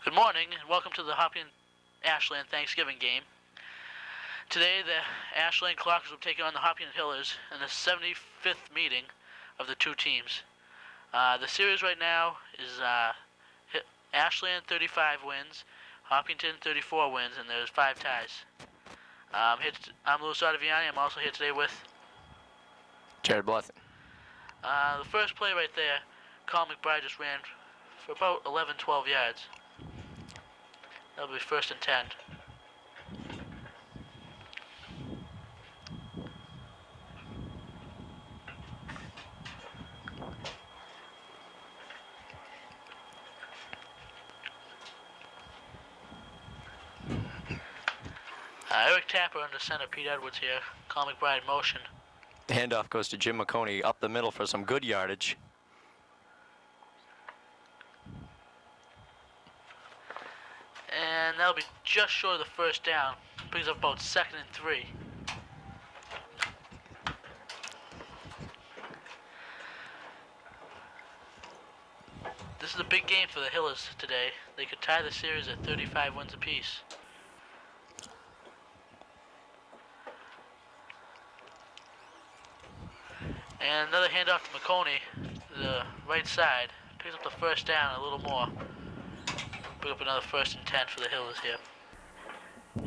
Good morning and welcome to the Hopkinton Ashland Thanksgiving game. Today the Ashland Clockers will take on the Hopkinton Hillers in the 75th meeting of the two teams. The series right now is Ashland 35 wins, Hopkinton 34 wins, and there's 5 ties. I'm Louis Ottaviani. I'm also here today with Jared Blessing. The first play right there, Colin McBride just ran for about 11-12 yards. That'll be 1st and 10. Eric Tapper under center, Pete Edwards here. Colin McBride in motion. The handoff goes to Jim McConey up the middle for some good yardage. And that'll be just short of the first down. Brings up about 2nd and 3. This is a big game for the Hillers today. They could tie the series at 35 wins apiece. And another handoff to McConey, the right side. Picks up the first down a little more. Bring up another 1st and 10 for the Hillers here.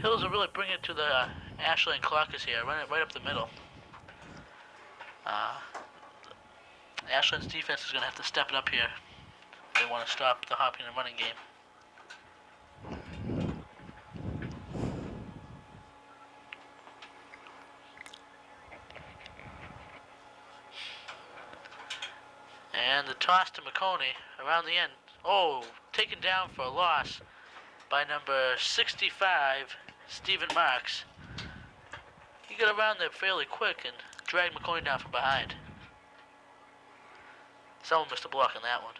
Hillers will really bring it to the Ashland Clockers here, run it right up the middle. Ashland's defense is going to have to step it up here if they want to stop the Hopkinton running game. And the toss to McConey around the end. Oh, taken down for a loss by number 65, Stephen Marks. He got around there fairly quick and dragged McConey down from behind. Someone missed a block on that one.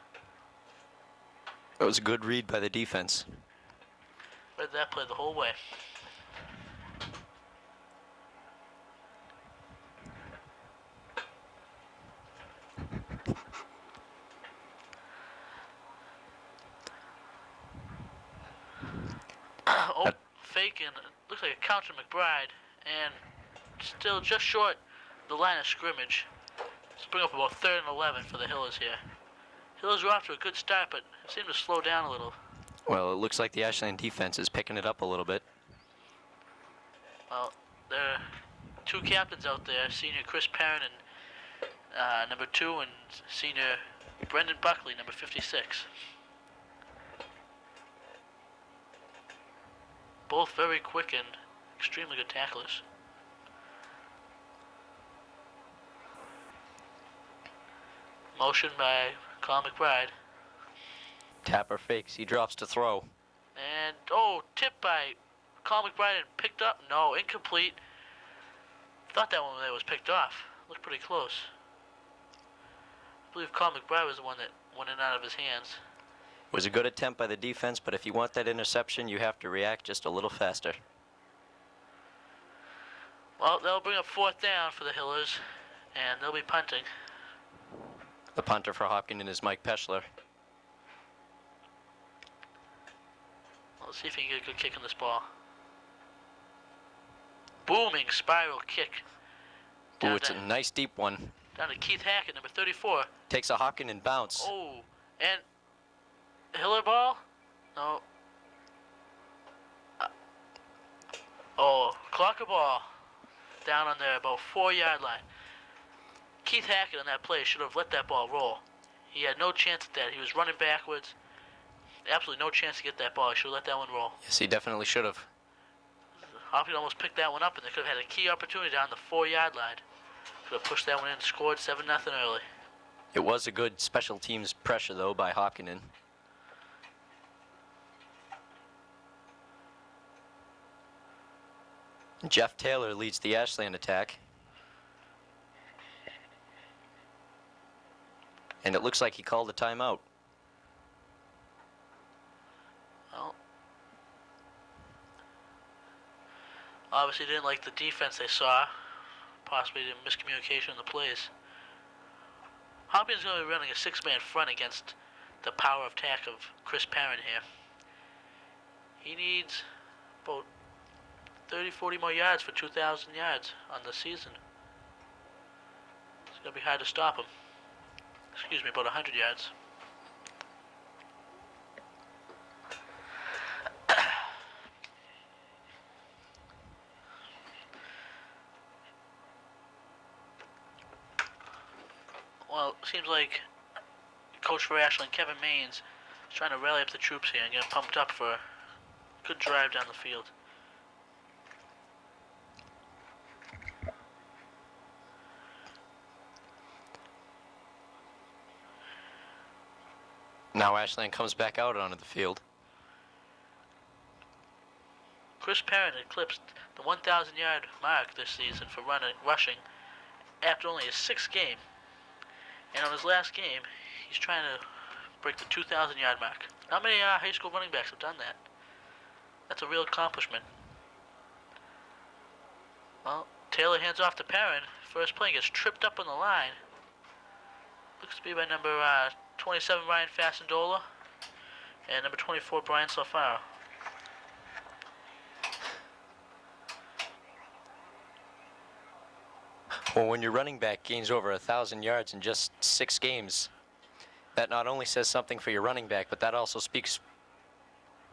It was a good read by the defense. Read that play the whole way. Faking, looks like a counter McBride, and still just short the line of scrimmage. Let's bring up about 3rd and 11 for the Hillers here. Hillers were off to a good start, but seemed to slow down a little. Well, it looks like the Ashland defense is picking it up a little bit. Well, there are 2 captains out there, senior Chris Perrin and number 2, and senior Brendan Buckley, number 56. Both very quick and extremely good tacklers. Motion by Colin McBride. Tapper fakes. He drops to throw. And, tipped by Colin McBride and picked up. No, incomplete. Thought that one there was picked off. Looked pretty close. I believe Colin McBride was the one that went in and out of his hands. It was a good attempt by the defense, but if you want that interception, you have to react just a little faster. Well, they'll bring up 4th down for the Hillers, and they'll be punting. The punter for Hopkinton is Mike Peschler. Let's see if he can get a good kick on this ball. Booming spiral kick. Ooh, it's a nice deep one. Down to Keith Hackett, number 34. Takes a Hopkinton bounce. Oh, and Hiller ball? No. Clocker ball. Down on there, about 4-yard line. Keith Hackett on that play should have let that ball roll. He had no chance at that. He was running backwards. Absolutely no chance to get that ball. He should have let that one roll. Yes, he definitely should have. Hopkins almost picked that one up, and they could have had a key opportunity down the 4-yard line. Could have pushed that one in and scored 7-0 early. It was a good special teams pressure, though, by Hopkinton. Jeff Taylor leads the Ashland attack. And it looks like he called a timeout. Well, obviously didn't like the defense they saw. Possibly the miscommunication in the plays. Hopkins is going to be running a 6-man front against the power of attack of Chris Perrin here. He needs about 30, 40 more yards for 2,000 yards on the season. It's going to be hard to stop him. Excuse me, about 100 yards. Well, it seems like coach for Ashland, Kevin Maines, is trying to rally up the troops here and get them pumped up for a good drive down the field. Now Ashland comes back out onto the field. Chris Perrin eclipsed the 1,000-yard mark this season for rushing after only his 6th game. And on his last game, he's trying to break the 2,000-yard mark. Not many high school running backs have done that. That's a real accomplishment. Well, Taylor hands off to Perrin. First play gets tripped up on the line. Looks to be by number 27, Ryan Fasendola, and number 24, Brian Salfaro. Well, when your running back gains over 1,000 yards in just 6 games, that not only says something for your running back, but that also speaks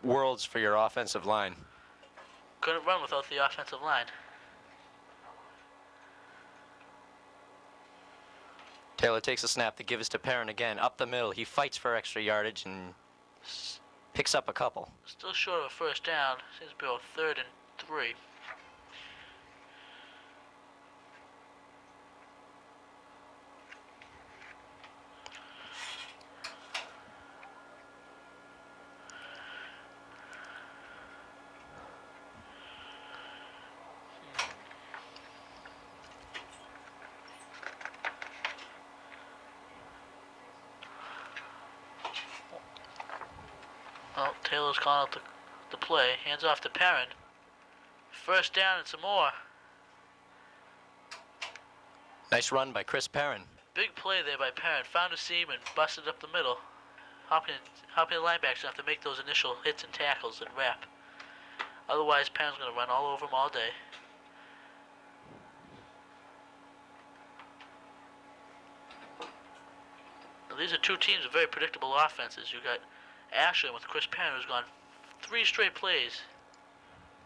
worlds for your offensive line. Couldn't run without the offensive line. Taylor takes a snap that gives to Perrin again. Up the middle, he fights for extra yardage and picks up a couple. Still short of a first down. Seems to be about 3rd and 3. Well, Taylor's calling out the play. Hands off to Perrin. First down and some more. Nice run by Chris Perrin. Big play there by Perrin. Found a seam and busted up the middle. Hopkinton linebackers have to make those initial hits and tackles and wrap. Otherwise, Perrin's going to run all over him all day. Now, these are two teams with very predictable offenses. You got Ashland with Chris Perrin, who's gone 3 straight plays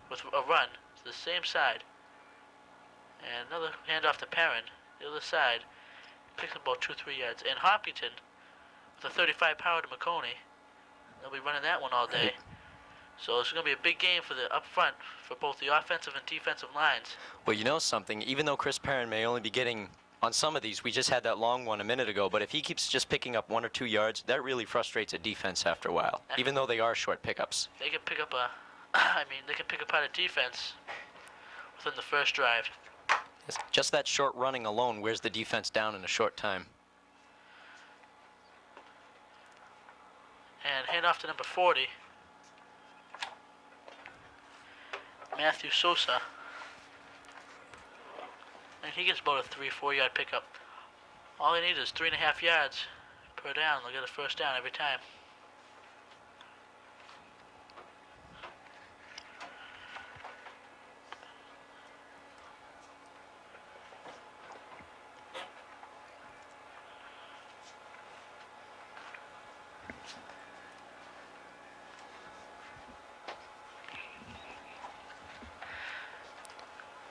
with a run to the same side. And another handoff to Perrin, the other side. Picks up about 2-3 yards. And Hopkinton with a 35 power to McConey. They'll be running that one all day. So it's going to be a big game for the up front for both the offensive and defensive lines. Well, you know something, even though Chris Perrin may only be getting, on some of these, we just had that long one a minute ago, but if he keeps just picking up 1 or 2 yards, that really frustrates a defense after a while, even though they are short pickups. They can pick up they can pick apart a defense within the first drive. Just that short running alone wears the defense down in a short time. And hand off to number 40, Matthew Sosa. And he gets about a 3-4 yard pickup. All they need is 3.5 yards per down. They'll get a first down every time.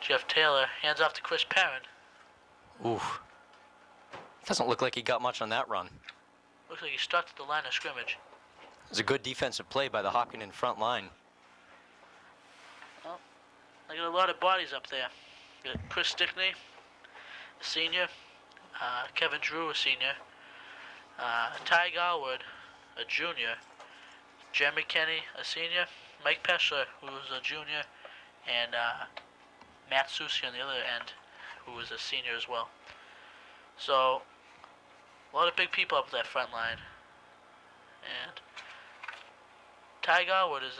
Jeff Taylor hands off to Chris Perrin. Oof. Doesn't look like he got much on that run. Looks like he stuck to the line of scrimmage. It was a good defensive play by the Hopkinton front line. Well, I got a lot of bodies up there. Got Chris Stickney, a senior. Kevin Drew, a senior. Ty Galwood, a junior. Jeremy Kenny, a senior. Mike Peschler, who was a junior. And Matt Susi on the other end, who was a senior as well. So, a lot of big people up that front line. And Ty Garwood is,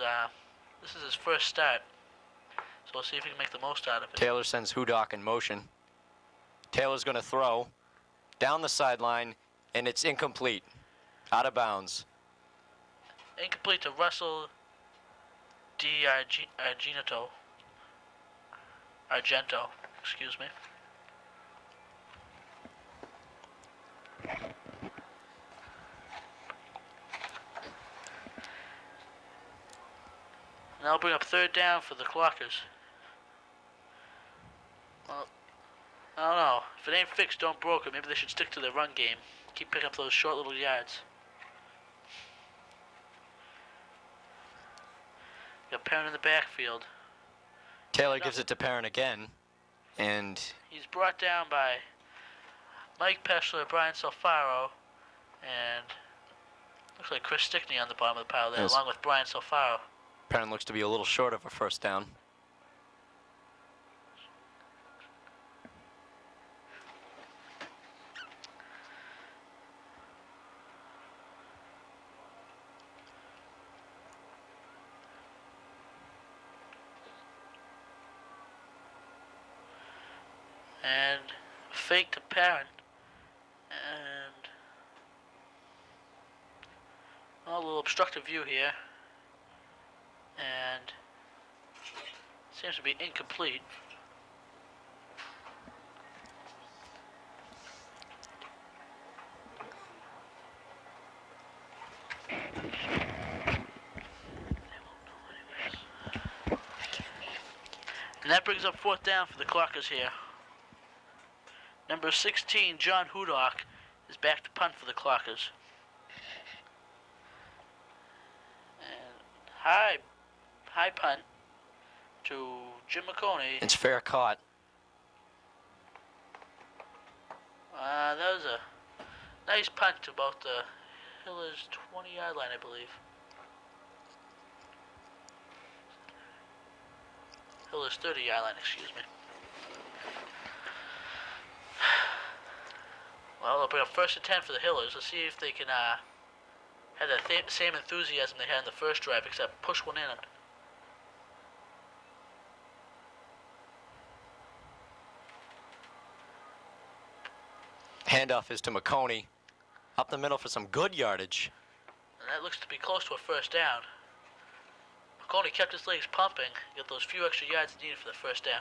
this is his first start. So we'll see if he can make the most out of it. Taylor sends Hudock in motion. Taylor's going to throw down the sideline, and it's incomplete. Out of bounds. Incomplete to Russell Argento, excuse me. And that'll bring up third down for the Clockers. Well, I don't know. If it ain't fixed, don't broke it. Maybe they should stick to their run game. Keep picking up those short little yards. Got Perrin in the backfield. Taylor gives it to Perrin again, and he's brought down by Mike Peschler, Brian Salfaro, and looks like Chris Stickney on the bottom of the pile there, along with Brian Salfaro. Perrin looks to be a little short of a first down. And fake to Perrin. And a little obstructive view here. And seems to be incomplete. And that brings up fourth down for the Clockers here. Number 16, John Hudock, is back to punt for the Clockers. And high punt to Jim McConey. It's fair caught. That was a nice punt to about the Hillers 20-yard line, I believe. Hillers 30-yard line, excuse me. Well, they'll bring up first and 10 for the Hillers. Let's see if they can have that same enthusiasm they had in the first drive, except push one in. Handoff is to McConey. Up the middle for some good yardage. And that looks to be close to a first down. McConey kept his legs pumping, got those few extra yards needed for the first down.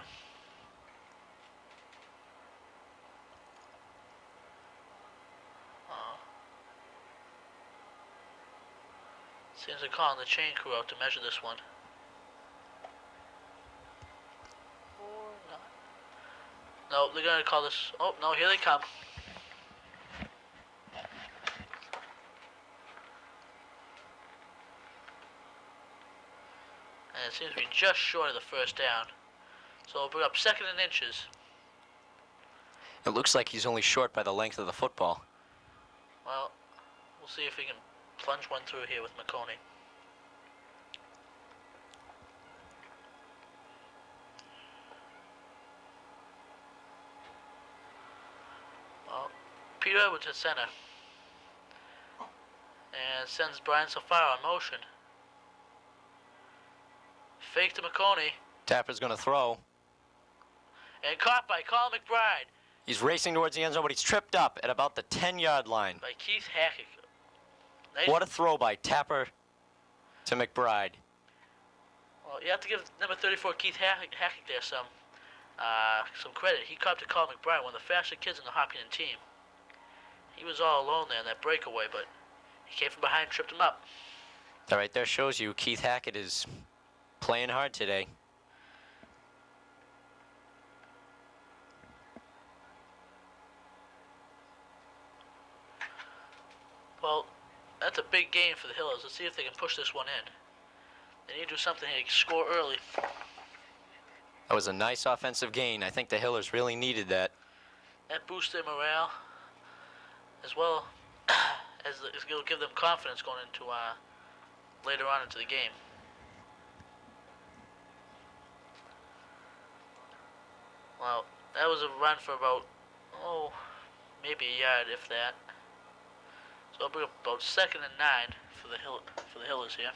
Seems they're calling the chain crew out to measure this one. Or not. No, they're gonna call this. Oh, no, here they come. And it seems to be just short of the first down. So we'll bring up second and inches. It looks like he's only short by the length of the football. Well, we'll see if we can plunge one through here with McConey. Well, Peter Edwards at center. And sends Brian Salfaro in motion. Fake to McConey. Tapper's going to throw. And caught by Colin McBride. He's racing towards the end zone, but he's tripped up at about the 10-yard line. By Keith Hackett. Nice. What a throw by Tapper to McBride. Well, you have to give number 34 Keith Hackett there some credit. He caught to Colin McBride, one of the fastest kids in the Hopkinton team. He was all alone there in that breakaway, but he came from behind and tripped him up. That right there shows you Keith Hackett is playing hard today. Well, that's a big game for the Hillers. Let's see if they can push this one in. They need to do something to score early. That was a nice offensive gain. I think the Hillers really needed that. That boosts their morale, as well as it'll give them confidence going into later on into the game. Well, that was a run for about, maybe a yard, if that. So I'll bring up about second and 9 for the Hillers here.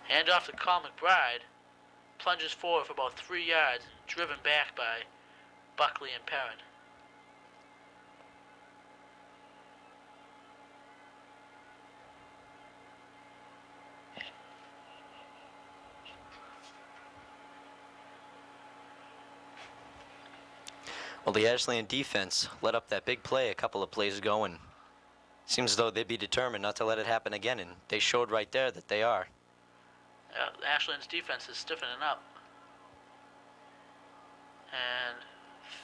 Hand off to Colin McBride. plunges forward for about 3 yards, driven back by Buckley and Perrin. Well, the Ashland defense let up that big play a couple of plays ago, and seems as though they'd be determined not to let it happen again, and they showed right there that they are. Ashland's defense is stiffening up. And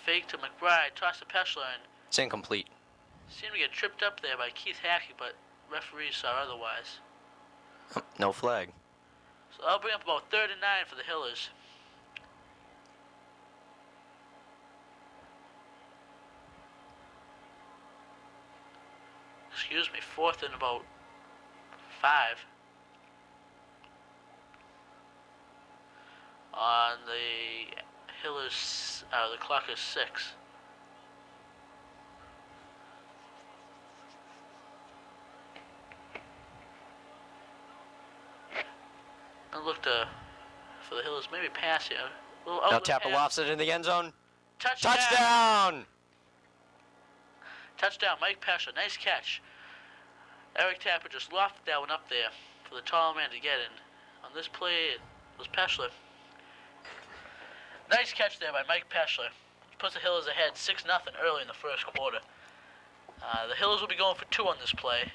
fake to McBride, toss to Peschler, and It's incomplete. seemed to get tripped up there by Keith Hackett, but referees saw otherwise. No flag. So that'll bring up about 3rd and 9 for the Hillers. Excuse me, 4th and about 5. On the Hillers, the clock is 6. And look for the Hillers, maybe pass here. Now Tapper lofts it in the end zone. Touchdown! Touchdown! Touchdown, Mike Peschler. Nice catch. Eric Tapper just lofted that one up there for the tall man to get in. On this play, it was Peschler. Nice catch there by Mike Peschler. Puts the Hillers ahead 6-0 early in the first quarter. The Hillers will be going for 2 on this play.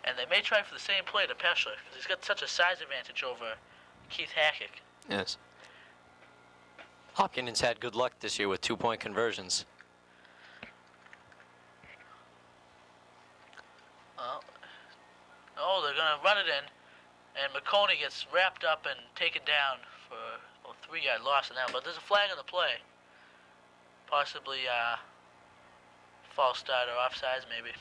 And they may try for the same play to Peschler, because he's got such a size advantage over Keith Hackett. Yes. Hopkinton's had good luck this year with 2-point conversions. Oh, they're going to run it in, and McConey gets wrapped up and taken down for a 3-yard loss on that. But there's a flag on the play. Possibly false start or offsides, maybe.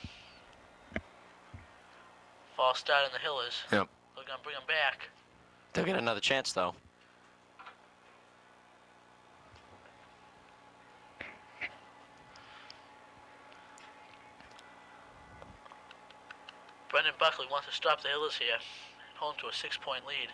False start on the Hillers. Yep. They're going to bring him back. They'll get another chance, though. Brendan Buckley wants to stop the Hillers here and hold them to a 6-point lead.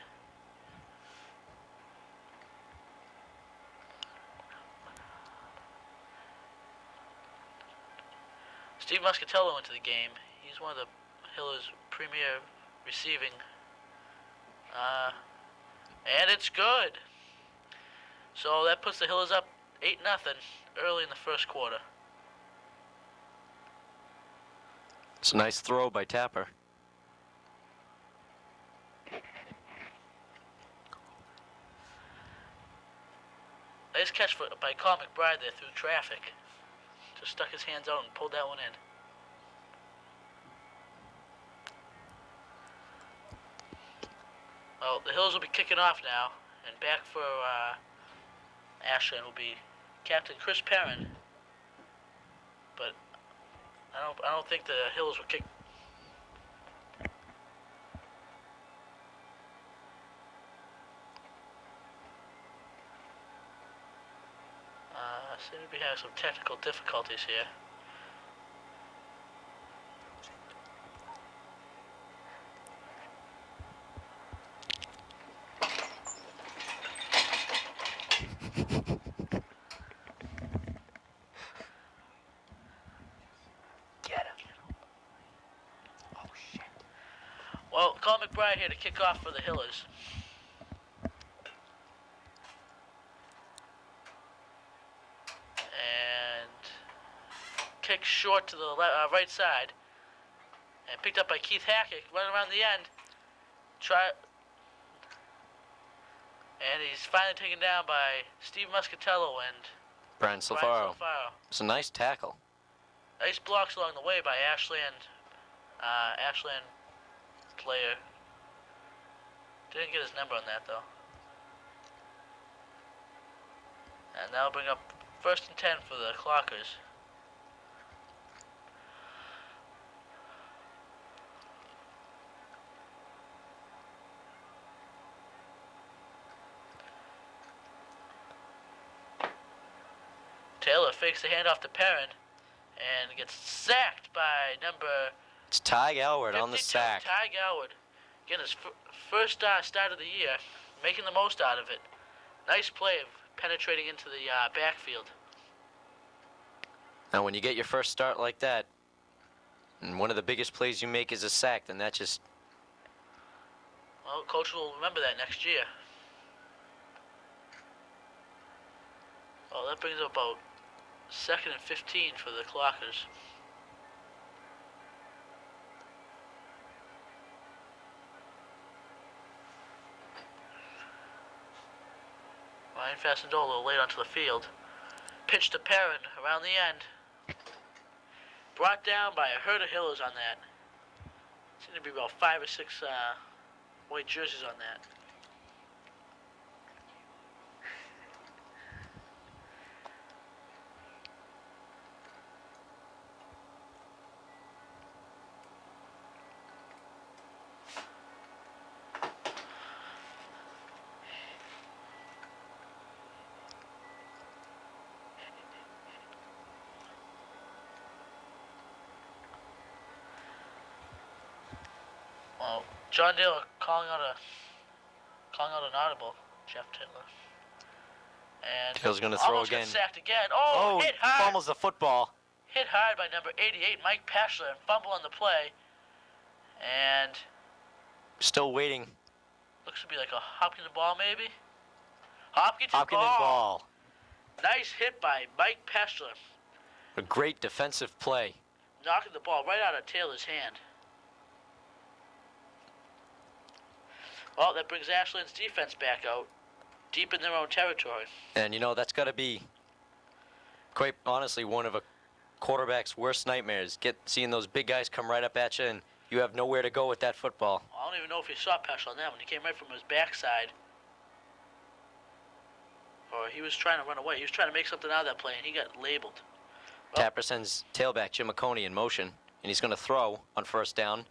Steve Muscatello into the game. He's one of the Hillers' premier receiving. And it's good. So that puts the Hillers up 8-0 early in the first quarter. It's a nice throw by Tapper. Nice catch by Carl McBride there through traffic. Just stuck his hands out and pulled that one in. Well, the Hills will be kicking off now, and back for Ashland will be Captain Chris Perrin. But I don't think the Hills will kick. Seem to be having some technical difficulties here. Get him. Oh, shit. Well, Carl McBride here to kick off for the Hillers. Kick short to the right side, and picked up by Keith Hackett, running around the end. And he's finally taken down by Steve Muscatello and Brian Silfaro. It's a nice tackle. Nice blocks along the way by Ashland player. Didn't get his number on that though. And that'll bring up 1st and 10 for the Clockers. Taylor fakes the handoff to Perrin and gets sacked by number It's Ty Galward 52, on the sack. Ty Galward. Again, his first start of the year. making the most out of it. Nice play of penetrating into the backfield. Now, when you get your first start like that, and one of the biggest plays you make is a sack, then that just... Well, coach will remember that next year. Well, that brings up about 2nd and 15 for the Clockers. Ryan Fasandola late onto the field. Pitch to Perrin around the end. Brought down by a herd of Hillers on that. Seemed to be about 5 or 6 white jerseys on that. Well, John Dale calling out an audible. Jeff Titler. And Dale's going to throw almost again. Got sacked again. Oh, hit hard. Fumbles the football. Hit hard by number 88, Mike Peschler, and fumble on the play. And Still waiting. looks to be like a Hopkinton ball, maybe. Hopkinton ball. Nice hit by Mike Peschler, A great defensive play. knocking the ball right out of Taylor's hand. Well, that brings Ashland's defense back out, deep in their own territory. And, you know, that's got to be, quite honestly, one of a quarterback's worst nightmares. Seeing those big guys come right up at you, and you have nowhere to go with that football. I don't even know if he saw Peschler on that one. He came right from his backside. Or he was trying to run away. He was trying to make something out of that play, and he got labeled. Well, Tapper sends tailback Jim McConey in motion, and he's going to throw on first down.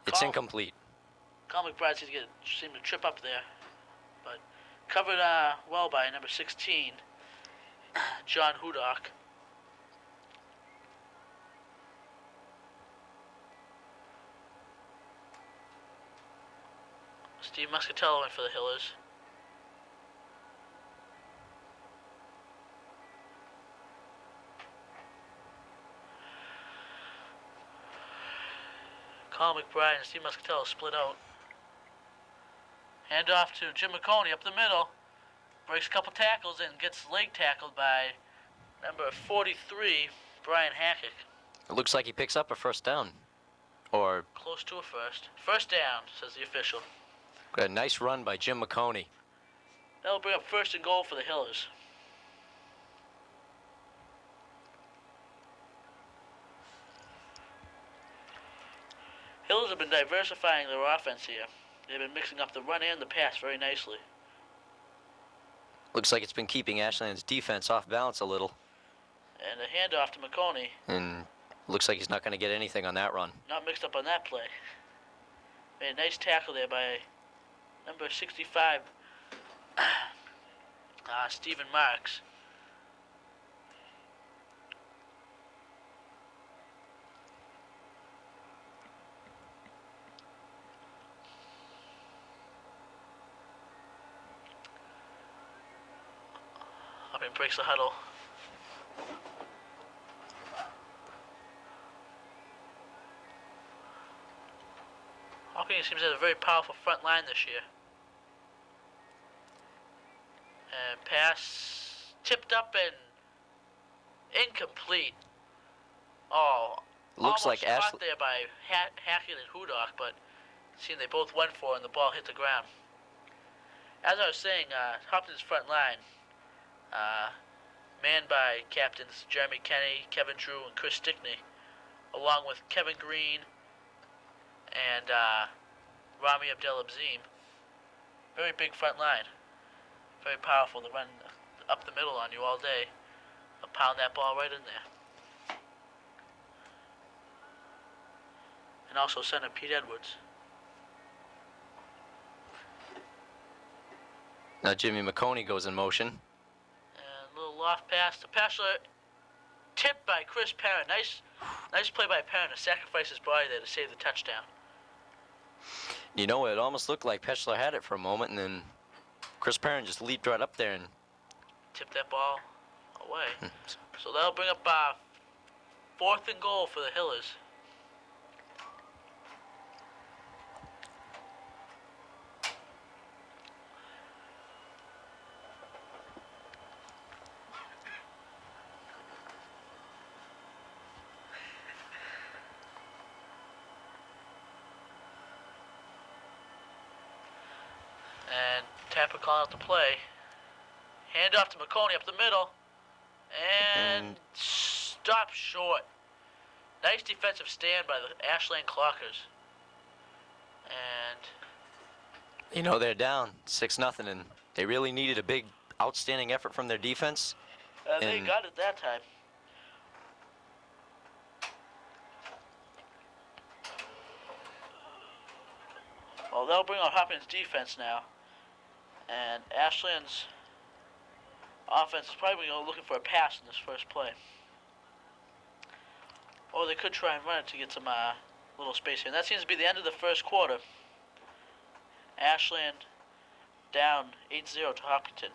It's incomplete. Colin McBride seemed to trip up there, but covered well by number 16, John Hudock. Steve Muscatello went for the Hillers. Colin McBride and Steve Muscatello split out. Hand off to Jim McConey up the middle. Breaks a couple tackles and gets leg tackled by number 43, Brian Hackett. It looks like he picks up a first down. Or Close to a first. First down, says the official. a nice run by Jim McConey. That'll bring up 1st and goal for the Hillers. Hillers have been diversifying their offense here. They've been mixing up the run and the pass very nicely. Looks like it's been keeping Ashland's defense off balance a little. And a handoff to McConey. And looks like he's not going to get anything on that run. Not mixed up on that play. Made a nice tackle there by number 65, Stephen Marks. Up and breaks the huddle. Hopkinton seems to have a very powerful front line this year. And pass tipped up and incomplete. Oh, Looks like almost Ashland. caught there by Hackett and Hudock, but it seemed they both went for it and the ball hit the ground. As I was saying, Hopkinton's front line, manned by captains Jeremy Kenny, Kevin Drew, and Chris Stickney, along with Kevin Green and Rami Abdelabzim. Very big front line. Very powerful to run up the middle on you all day. They'll pound that ball right in there. And also center Pete Edwards. Now Jimmy McConey goes in motion. And a little loft pass to Peschler. Tipped by Chris Perrin. Nice play by Perrin to sacrifice his body there to save the touchdown. You know, it almost looked like Peschler had it for a moment, and then Chris Perrin just leaped right up there and Tipped that ball away. Hmm. So that'll bring up 4th and goal for the Hillers. And Tapper calling out the play. Hand off to McConey up the middle. And stop short. Nice defensive stand by the Ashland Clockers. And you know they're down 6-0, and they really needed a big, outstanding effort from their defense. they And- got it that time. Well, they'll bring on Hopkins' defense now. And Ashland's offense is probably going to be looking for a pass in this first play. Or they could try and run it to get some little space here. And that seems to be the end of the first quarter. Ashland down 8-0 to Hopkinton.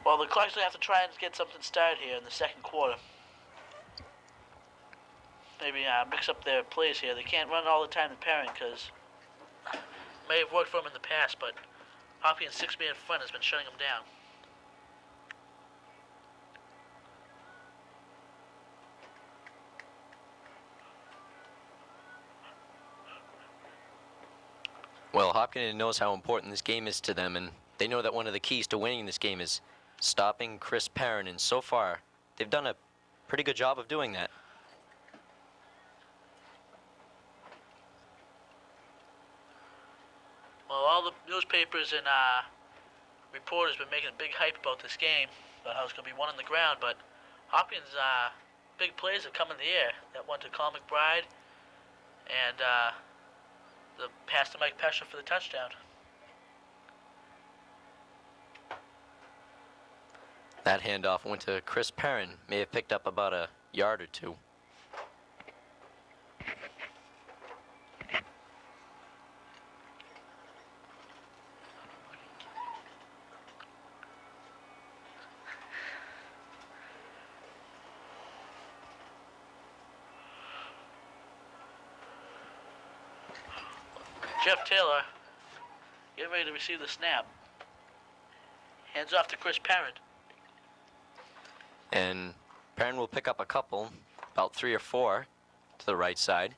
Well, the Clocks will have to try and get something started here in the second quarter. Maybe mix up their plays here. They can't run all the time to Perrin because may have worked for them in the past, but Hopkins' 6-man front has been shutting them down. Well, Hopkinton knows how important this game is to them, and they know that one of the keys to winning this game is stopping Chris Perrin, and so far, they've done a pretty good job of doing that. Well, all the newspapers and reporters have been making a big hype about this game, about how it's going to be won on the ground, but Hopkins' big plays have come in the air. That one to Colin McBride, and the pass to Mike Pesher for the touchdown. That handoff went to Chris Perrin, may have picked up about a yard or two. Jeff Taylor getting ready to receive the snap. Hands off to Chris Perrin. And Perrin will pick up a couple, about 3 or 4, to the right side.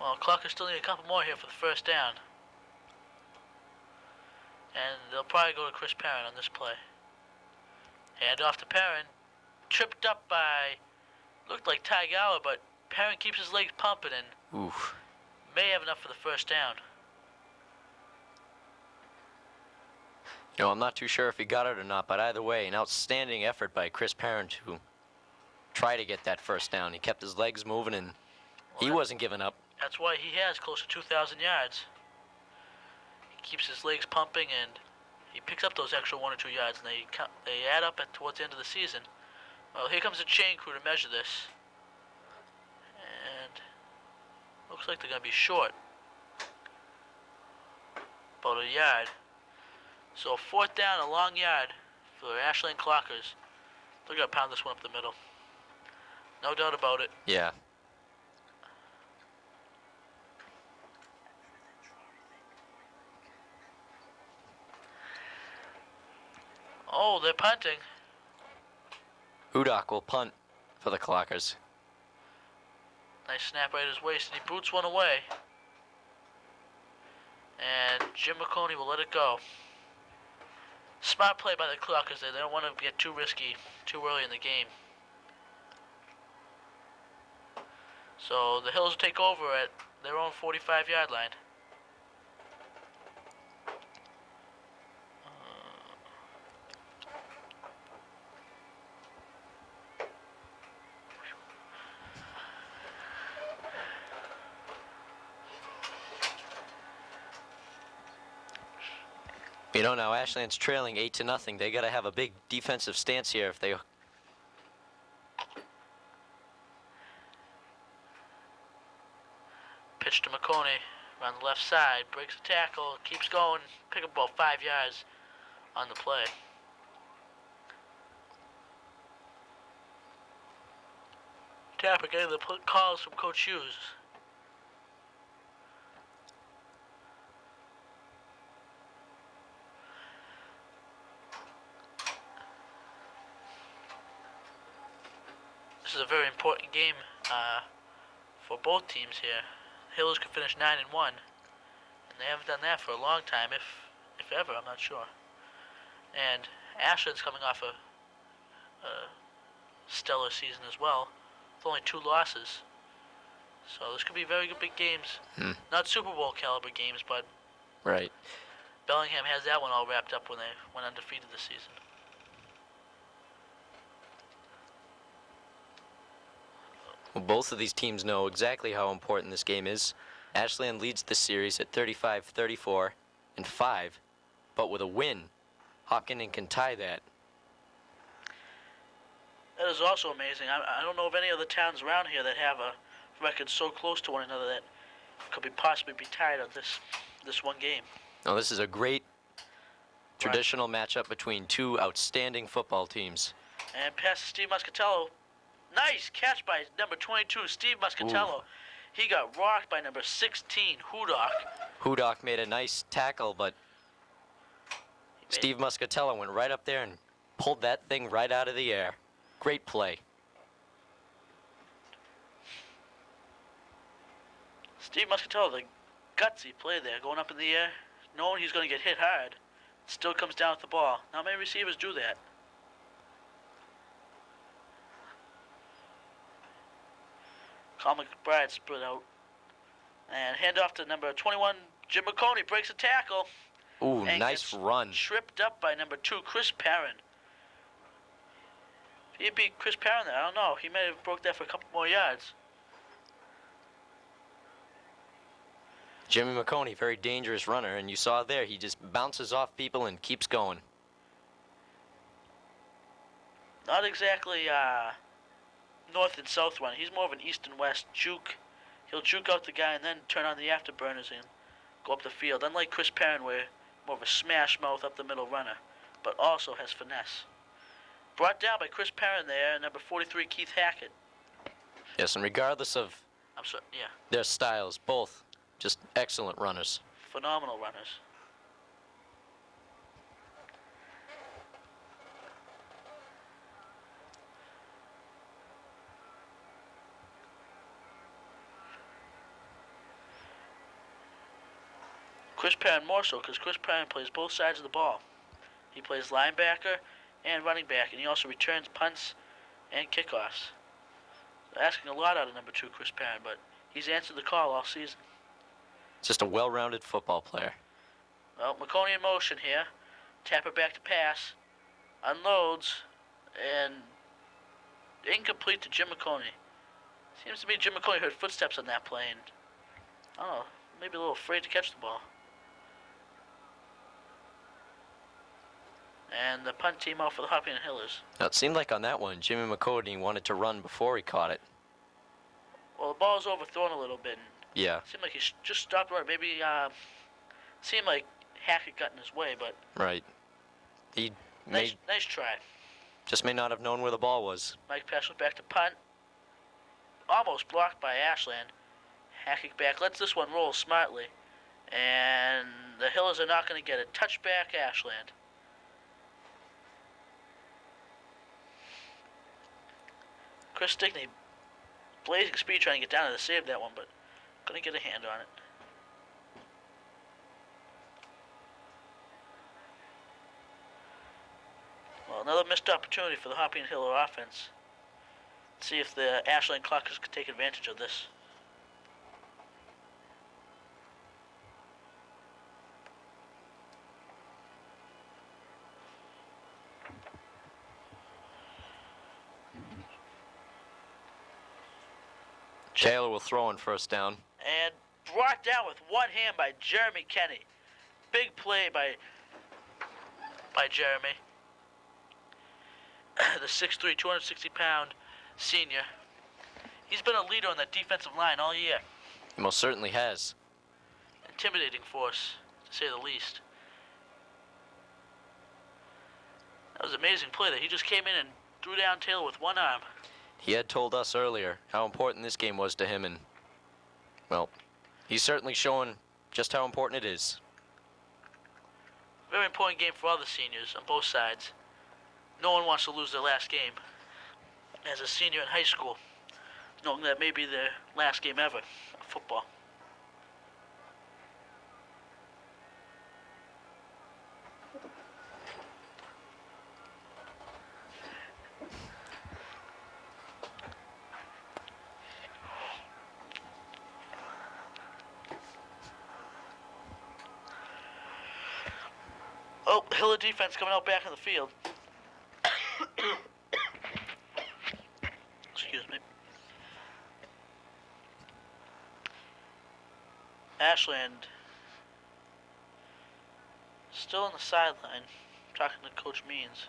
Well, Clocker still need a couple more here for the first down. And they'll probably go to Chris Perrin on this play. Hand off to Perrin. Tripped up by, looked like Ty Gower, but Perrin keeps his legs pumping and Oof. may have enough for the first down. You know, I'm not too sure if he got it or not, but either way, an outstanding effort by Chris Perrin to try to get that first down. He kept his legs moving, and he wasn't giving up. That's why he has close to 2,000 yards. He keeps his legs pumping, and he picks up those extra 1 or 2 yards, and they add up towards the end of the season. Well, here comes the chain crew to measure this. And looks like they're going to be short. About a yard. So 4th down, a long yard for Ashland Clockers. They're going to pound this one up the middle. No doubt about it. Yeah. Oh, they're punting. Udock will punt for the Clockers. Nice snap right at his waist, and he boots one away. And Jim McConey will let it go. Smart play by the Clockers there. They don't want to get too risky too early in the game. So the Hills will take over at their own 45-yard line. You know, now Ashland's trailing 8-0. They got to have a big defensive stance here if they. Pitch to McConey around the left side, breaks the tackle, keeps going, pick up about 5 yards on the play. Tapper getting the calls from Coach Hughes. This is a very important game for both teams here. The Hills could finish 9-1, and they haven't done that for a long time, if ever. I'm not sure. And Ashland's coming off a stellar season as well, with only 2 losses. So this could be very good big games. Not Super Bowl caliber games, but Right. Bellingham has that one all wrapped up when they went undefeated this season. Well, both of these teams know exactly how important this game is. Ashland leads the series at 35-34 and 5, but with a win, Hopkinton can tie that. That is also amazing. I don't know of any other towns around here that have a record so close to one another that could possibly be tied on this one game. Now, this is a great traditional matchup between 2 outstanding football teams. And pass to Steve Muscatello. Nice catch by number 22, Steve Muscatello. Ooh. He got rocked by number 16, Hudock. Hudock made a nice tackle, but Steve Muscatello went right up there and pulled that thing right out of the air. Great play. Steve Muscatello, the gutsy play there, going up in the air, knowing he's going to get hit hard, still comes down with the ball. Not many receivers do that. Carl McBride split out. And handoff to number 21, Jim McConey breaks a tackle. Ooh, nice run. Tripped up by number 2, Chris Perrin. If he beat Chris Perrin there, I don't know. He may have broke that for a couple more yards. Jimmy McConey, very dangerous runner, and you saw there, he just bounces off people and keeps going. Not exactly north and south run. He's more of an east and west juke. He'll juke out the guy and then turn on the afterburners and go up the field. Unlike Chris Perrin, where more of a smash mouth up the middle runner, but also has finesse. Brought down by Chris Perrin there, number 43, Keith Hackett. Yes, and regardless of their styles, both just excellent runners. Phenomenal runners. Chris Perrin more so, because Chris Perrin plays both sides of the ball. He plays linebacker and running back, and he also returns punts and kickoffs. So asking a lot out of number 2, Chris Perrin, but he's answered the call all season. Just a well-rounded football player. Well, McConey in motion here. Tapper back to pass. Unloads. And incomplete to Jim McConey. Seems to me Jim McConey heard footsteps on that play and, I don't know, maybe a little afraid to catch the ball. And the punt team out for the Hopkinton Hillers. Now, it seemed like on that one, Jimmy McConey wanted to run before he caught it. Well, the ball was overthrown a little bit. And yeah. It seemed like he just stopped running. Maybe seemed like Hackett got in his way, but right. He nice try. Just may not have known where the ball was. Mike Pass was back to punt. Almost blocked by Ashland. Hackett back. Lets this one roll smartly. And the Hillers are not going to get it. Touchback Ashland. Chris Stickney, blazing speed trying to get down there to save that one, but couldn't get a hand on it. another missed opportunity for the Hopkinton Hiller offense. Let's see if the Ashland Clockers could take advantage of this. Taylor will throw on first down. And brought down with one hand by Jeremy Kenny. Big play by Jeremy. The 6'3", 260-pound senior. He's been a leader on that defensive line all year. He most certainly has. Intimidating force, to say the least. That was an amazing play that he just came in and threw down Taylor with one arm. He had told us earlier how important this game was to him, and, well, he's certainly showing just how important it is. Very important game for all the seniors on both sides. No one wants to lose their last game as a senior in high school, knowing that may be their last game ever of football. Oh, Hiller defense coming out back in the field. Excuse me. Ashland still on the sideline, talking to Coach Means.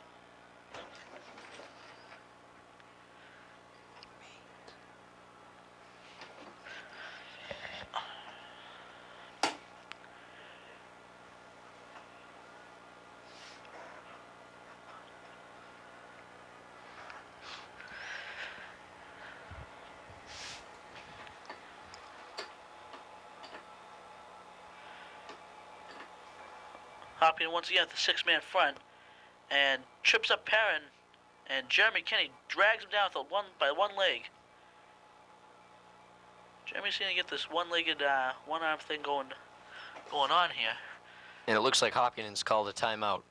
Hopkinton once again at the six-man front, and trips up Perrin, and Jeremy Kenny drags him down with by one leg. Jeremy's gonna get this one-legged, one-arm thing going on here. And it looks like Hopkinton's called a timeout.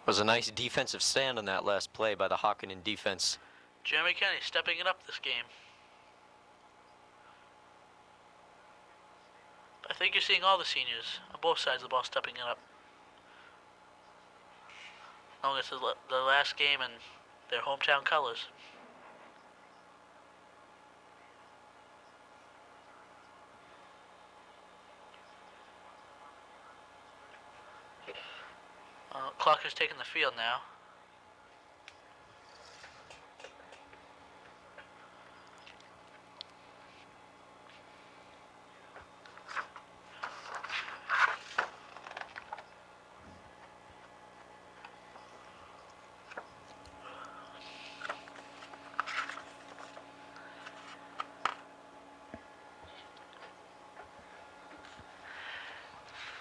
It was a nice defensive stand on that last play by the Hopkinton defense. Jeremy Kenny stepping it up this game. I think you're seeing all the seniors on both sides of the ball stepping it up. Long as it's the last game in their hometown colors. Clocker's taking the field now.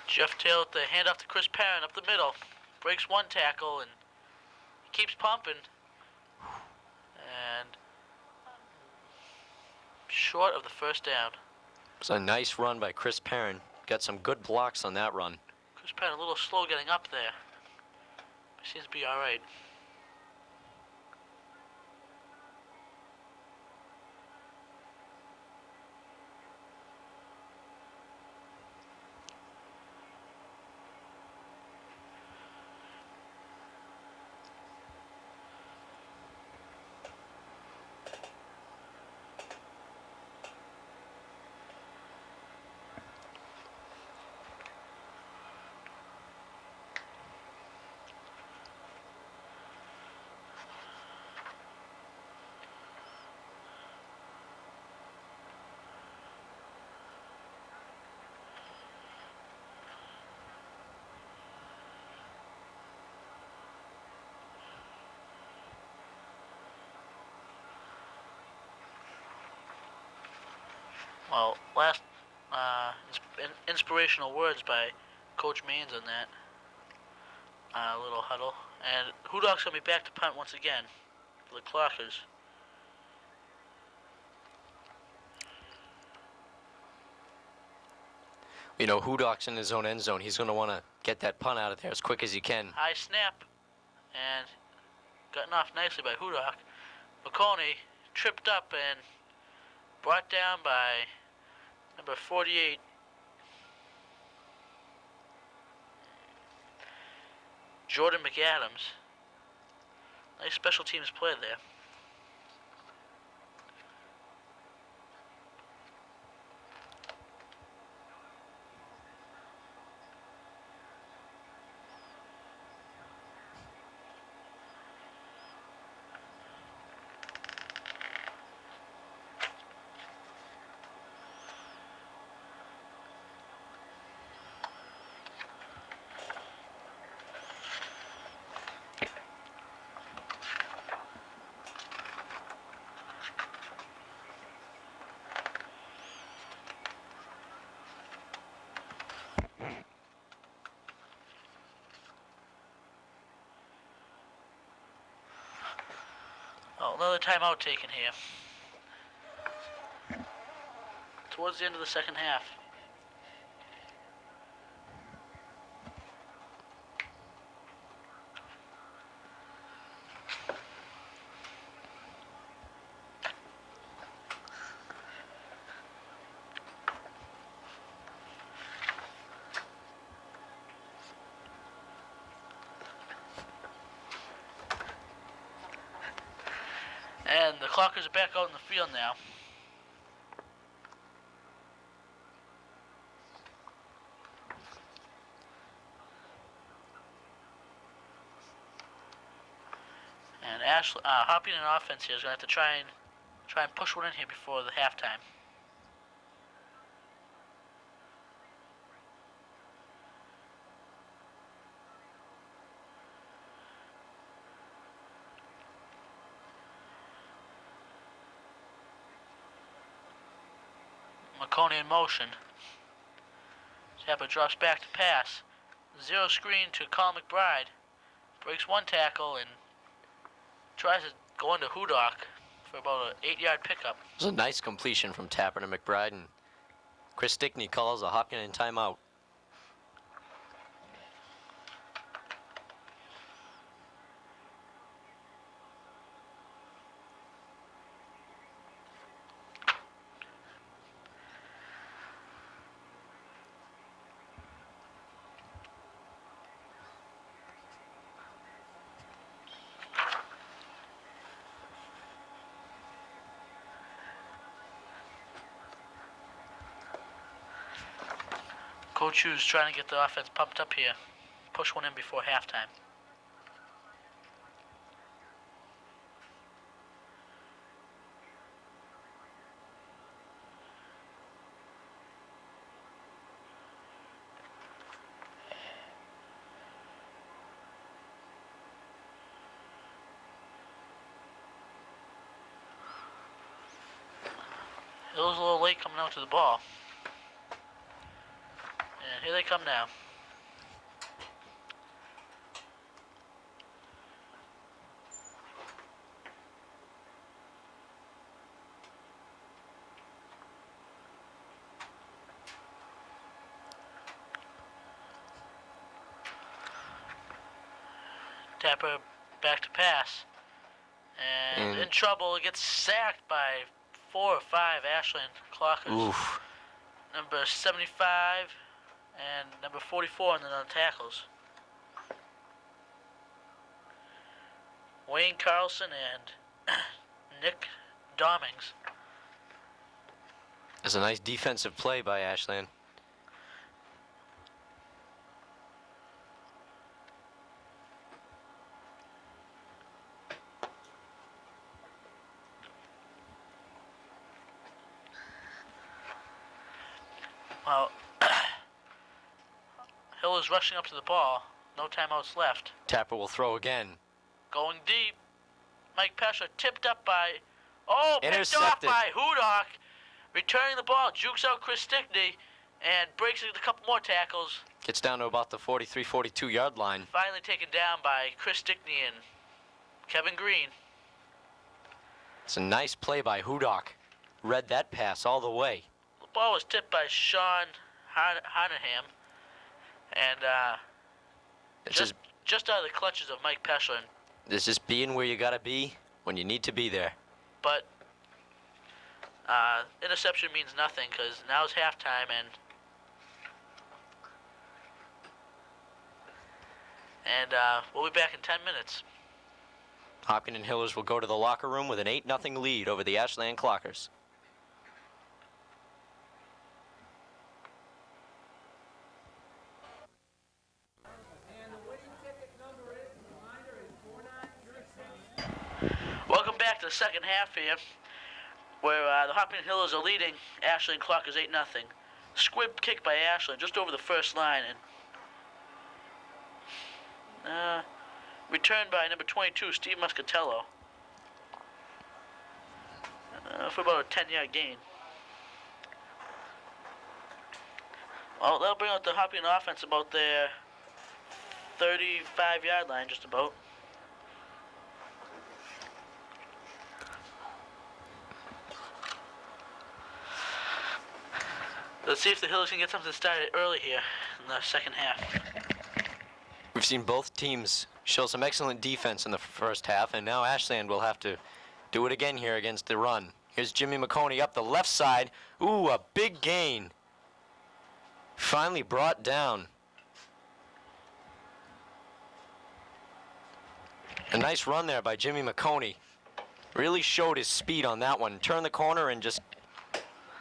Jeff Taylor with the handoff to Chris Perrin up the middle. Breaks one tackle and keeps pumping. And short of the first down. It was a nice run by Chris Perrin. Got some good blocks on that run. Chris Perrin a little slow getting up there. Seems to be all right. Well, last inspirational words by Coach Means on that little huddle. And Hudok's going to be back to punt once again for the Clockers. You know, Hudok's in his own end zone. He's going to want to get that punt out of there as quick as he can. High snap, and gotten off nicely by Hudok. McConey tripped up and brought down by number 48. Jordan McAdams. Nice special teams play there. Oh, another timeout taken here. Towards the end of the second half. And the Clockers are back out in the field now. And Hopkinton offense here is going to have to try and push one in here before the halftime. McConey in motion. Zappa drops back to pass. Zero screen to Colin McBride. Breaks one tackle and tries to go into Hudok for about an 8-yard pickup. It was a nice completion from Tapper to McBride, and Chris Stickney calls a Hopkinton timeout. Coach Hughes trying to get the offense pumped up here. Push one in before halftime. Hill's a little late coming out to the ball. And here they come now. Tapper back to pass. And in trouble, gets sacked by 4 or 5 Ashland Clockers. Oof. Number 75 and number 44 in the tackles. Wayne Carlson and Nick Dommings. It's a nice defensive play by Ashland. Well, Hill is rushing up to the ball. No timeouts left. Tapper will throw again. Going deep. Mike Pesha tipped up by... Oh, picked off Intercepted. by Hudok. Returning the ball. Jukes out Chris Stickney. And breaks a couple more tackles. Gets down to about the 43, 42 yard line. Finally taken down by Chris Stickney and Kevin Green. It's a nice play by Hudok. Read that pass all the way. The ball was tipped by Sean Hardingham, and It's just out of the clutches of Mike Peschler. it's just being where you gotta be when you need to be there. But interception means nothing because now it's halftime, and we'll be back in 10 minutes. Hopkinton Hillers will go to the locker room with an 8-0 lead over the Ashland Clockers. Welcome back to the second half here, where the Hopkinton Hillers are leading Ashland Clockers 8-0. Squib kick by Ashland just over the first line, and returned by number 22, Steve Muscatello, for about a 10-yard gain. Well, they'll bring out the Hopkinton offense about their 35-yard line, just about. Let's see if the Hillers can get something started early here in the second half. We've seen both teams show some excellent defense in the first half, and now Ashland will have to do it again here against the run. Here's Jimmy McConey up the left side. Ooh, a big gain. Finally brought down. A nice run there by Jimmy McConey. Really showed his speed on that one. Turned the corner and just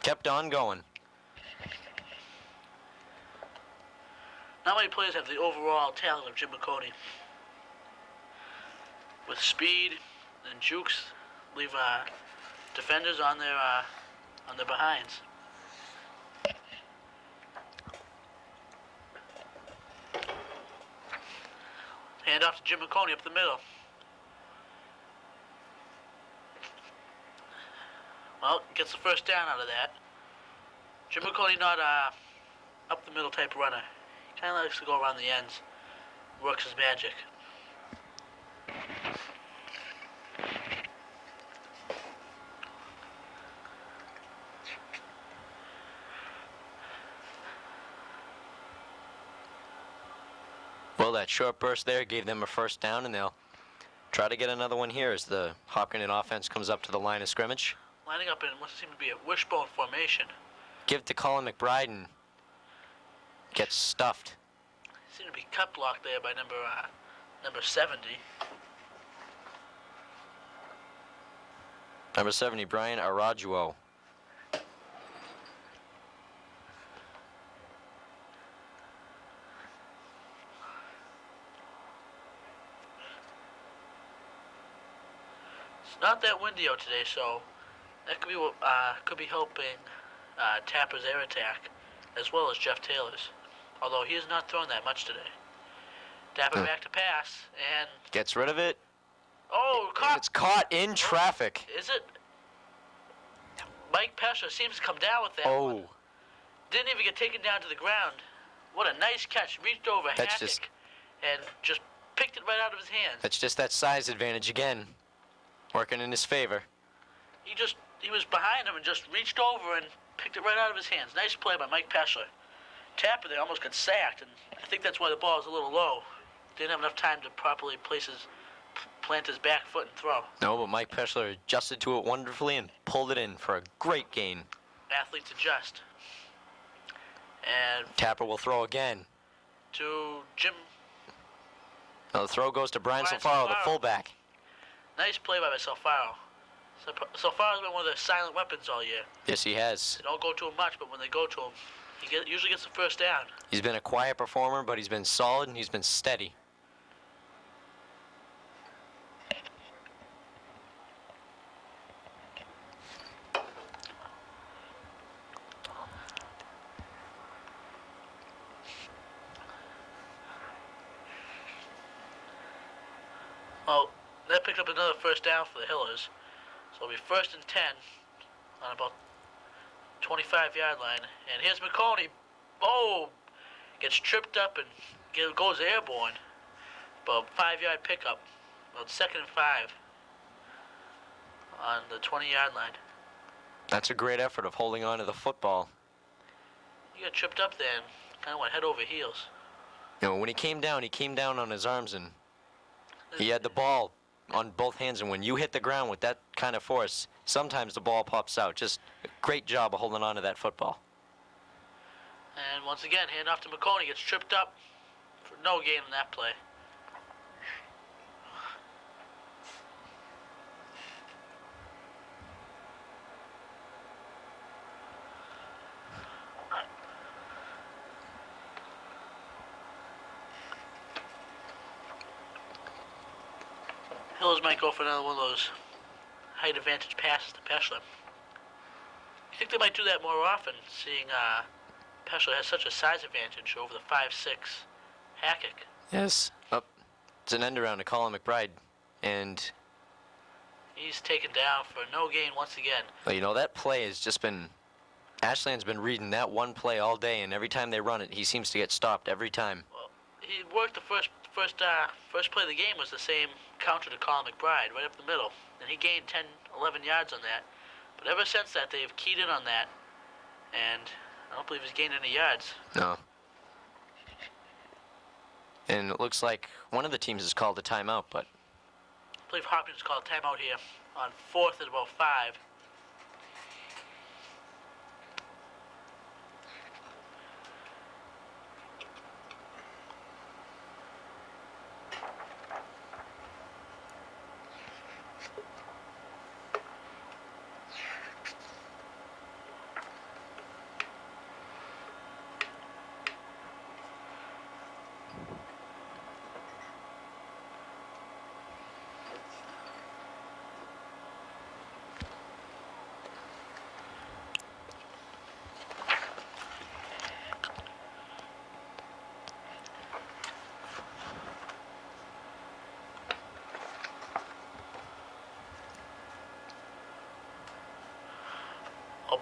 kept on going. Not many players have the overall talent of Jim McConey. With speed and jukes, leave defenders on their behinds. Hand off to Jim McConey up the middle. Well, gets the first down out of that. Jim McConey not up the middle type runner. Kind of likes to go around the ends. Works his magic. Well, that short burst there gave them a first down, and they'll try to get another one here as the Hopkinton offense comes up to the line of scrimmage. Lining up in what seems to be a wishbone formation. Give it to Colin McBride and gets stuffed. Seemed to be cut blocked there by number 70. Number 70, Brian Arajuo. It's not that windy out today, so that could be what could be helping Tapper's air attack, as well as Jeff Taylor's. Although he has not thrown that much today. Tapper back to pass, and Gets rid of it. oh, caught. It's caught in traffic. Is it? Mike Peschler seems to come down with that Oh, one. Didn't even get taken down to the ground. What a nice catch. Reached over That's Hackett just- and just picked it right out of his hands. that's just that size advantage again, working in his favor. He was behind him and just reached over and picked it right out of his hands. Nice play by Mike Peschler. Tapper there almost got sacked, and I think that's why the ball is a little low. Didn't have enough time to properly plant his back foot and throw. No, but Mike Peschler adjusted to it wonderfully and pulled it in for a great gain. Athletes adjust. And Tapper will throw again. to Jim. Now the throw goes to Brian Brian Salfaro, the Salfaro. fullback. Nice play by Salfaro. Salfaro's been one of their silent weapons all year. Yes, he has. They don't go to him much, but when they go to him, he usually gets the first down. He's been a quiet performer, but he's been solid and he's been steady. Well, that picked up another first down for the Hillers. So it'll be 1st and 10 on about 25-yard line. And here's McConey. Oh, gets tripped up and goes airborne. About 5-yard pickup. About 2nd and 5 on the 20-yard line. That's a great effort of holding on to the football. He got tripped up there and kind of went head over heels. You know, when he came down on his arms, and he had the ball on both hands, and when you hit the ground with that kind of force, sometimes the ball pops out. Just a great job of holding on to that football. And once again, hand off to McConey, gets tripped up for no gain in that play. Hillers might go for another one of those height advantage passes to Peschler. I think they might do that more often, seeing Peschler has such a size advantage over the 5'6" Hackett. Yes. Up. It's an end around to Colin McBride, and he's taken down for no gain once again. well, you know, that play has just been, Ashland's been reading that one play all day, and every time they run it, he seems to get stopped every time. Well, he worked the first play of the game was the same counter to Colin McBride, right up the middle, and he gained 10, 11 yards on that. But ever since that, they've keyed in on that, and I don't believe he's gained any yards. No. And it looks like one of the teams has called a timeout, but I believe Hopkins called a timeout here on 4th and about 5.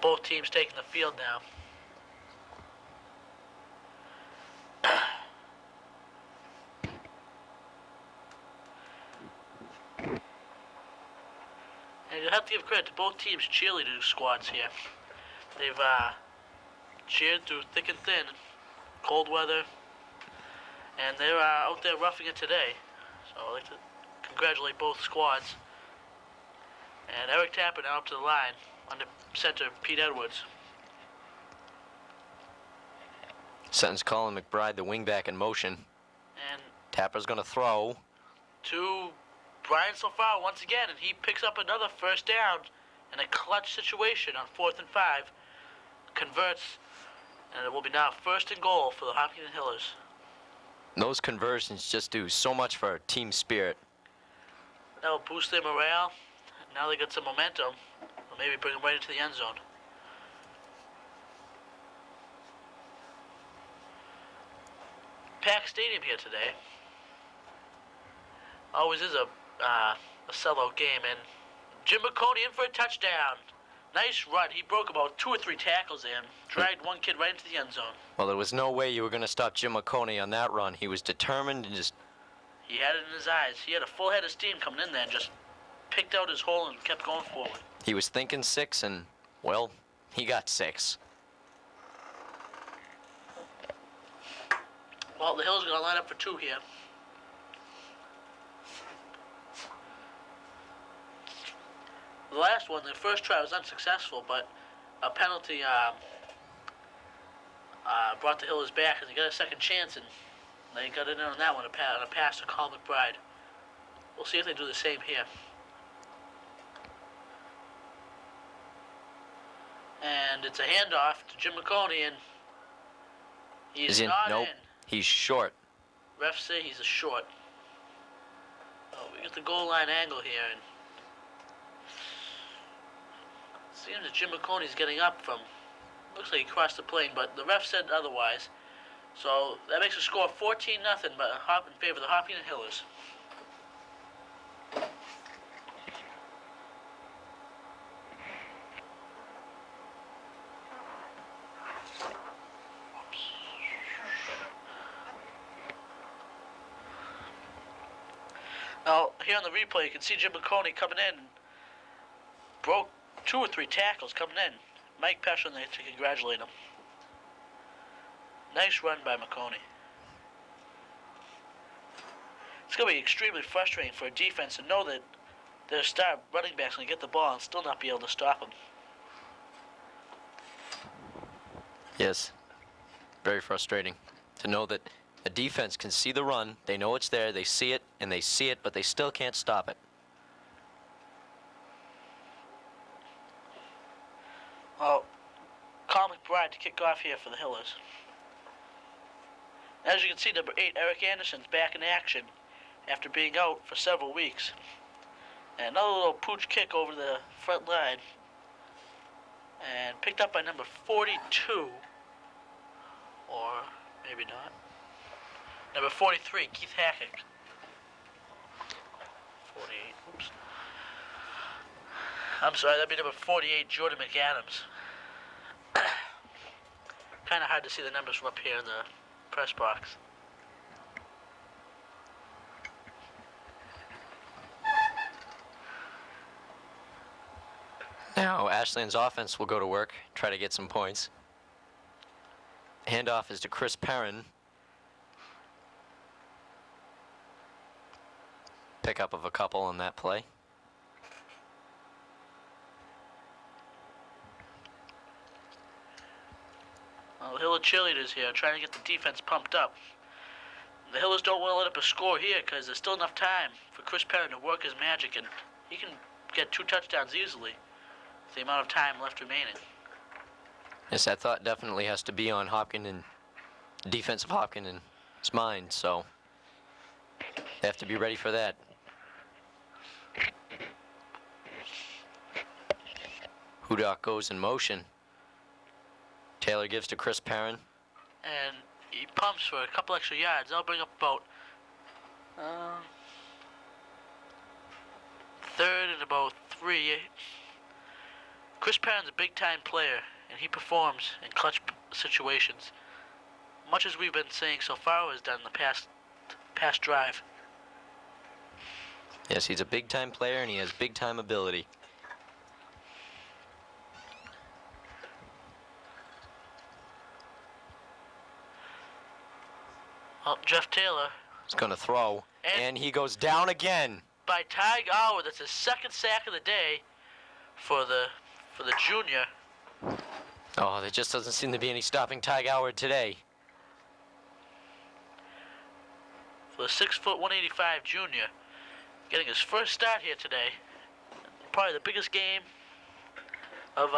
Both teams taking the field now. And you'll have to give credit to both teams' cheerleading squads here. They've cheered through thick and thin, cold weather, and they're out there roughing it today. So I'd like to congratulate both squads. And Eric Tapper now up to the line. Under center, Pete Edwards. sends Colin McBride, the wingback, in motion. And Tapper's going to throw. To Brian so far once again, and he picks up another first down in a clutch situation on 4th and 5. Converts, and it will be now 1st and goal for the Hopkinton Hillers. Those conversions just do so much for team spirit. That will boost their morale. Now they got some momentum. Or maybe bring them right into the end zone. Packed stadium here today. Always is a sellout game, and Jim McConey in for a touchdown. Nice run. He broke about 2 or 3 tackles in, dragged one kid right into the end zone. Well, there was no way you were going to stop Jim McConey on that run. He was determined and just... He had it in his eyes. He had a full head of steam coming in there and just picked out his hole and kept going forward. He was thinking 6, and, well, he got 6. Well, the Hills are going to line up for 2 here. The last one, the first try was unsuccessful, but a penalty brought the Hillers back, and they got a second chance, and they got in on that one, on a pass to Colin McBride. We'll see if they do the same here. And it's a handoff to Jim McConey, and he's not Nope. in. He's short. Refs say he's a short. Oh, we got the goal line angle here, and seems that Jim McConey's getting up from, looks like he crossed the plane, but the ref said otherwise. So that makes a score of 14-0, but in favor of the Hopkinton Hillers. Now, here on the replay, you can see Jim McConey coming in. Broke 2 or 3 tackles coming in. Mike Peschler there to congratulate him. Nice run by McConey. It's going to be extremely frustrating for a defense to know that their star running back's going to get the ball and still not be able to stop him. Yes, very frustrating to know that the defense can see the run, they know it's there, they see it, but they still can't stop it. Well, Carl McBride to kick off here for the Hillers. As you can see, number 8, Eric Anderson's back in action after being out for several weeks. And another little pooch kick over the front line. And picked up by number 42. Or maybe not. Number 43, Keith Hackett. 48, oops. I'm sorry, that'd be number 48, Jordan McAdams. Kind of hard to see the numbers from up here in the press box. Now, Ashland's offense will go to work, try to get some points. Handoff is to Chris Perrin. Pickup of a couple on that play. Well, the Hiller cheerleaders here trying to get the defense pumped up. The Hillers don't want to let up a score here because there's still enough time for Chris Perrin to work his magic, and he can get 2 touchdowns easily with the amount of time left remaining. Yes, that thought definitely has to be on Hopkinton, defensive Hopkinton's mind, so they have to be ready for that. Hudak goes in motion. Taylor gives to Chris Perrin. And he pumps for a couple extra yards. That'll bring up about third and about 3. Chris Perrin's a big-time player, and he performs in clutch situations, much as we've been saying so far has done in the past drive. Yes, he's a big-time player, and he has big-time ability. Well, Jeff Taylor. He's going to throw, and he goes down again. By Ty Howard, that's his second sack of the day for the junior. Oh, there just doesn't seem to be any stopping Ty Howard today. For the 6', 185 junior, getting his first start here today. Probably the biggest game of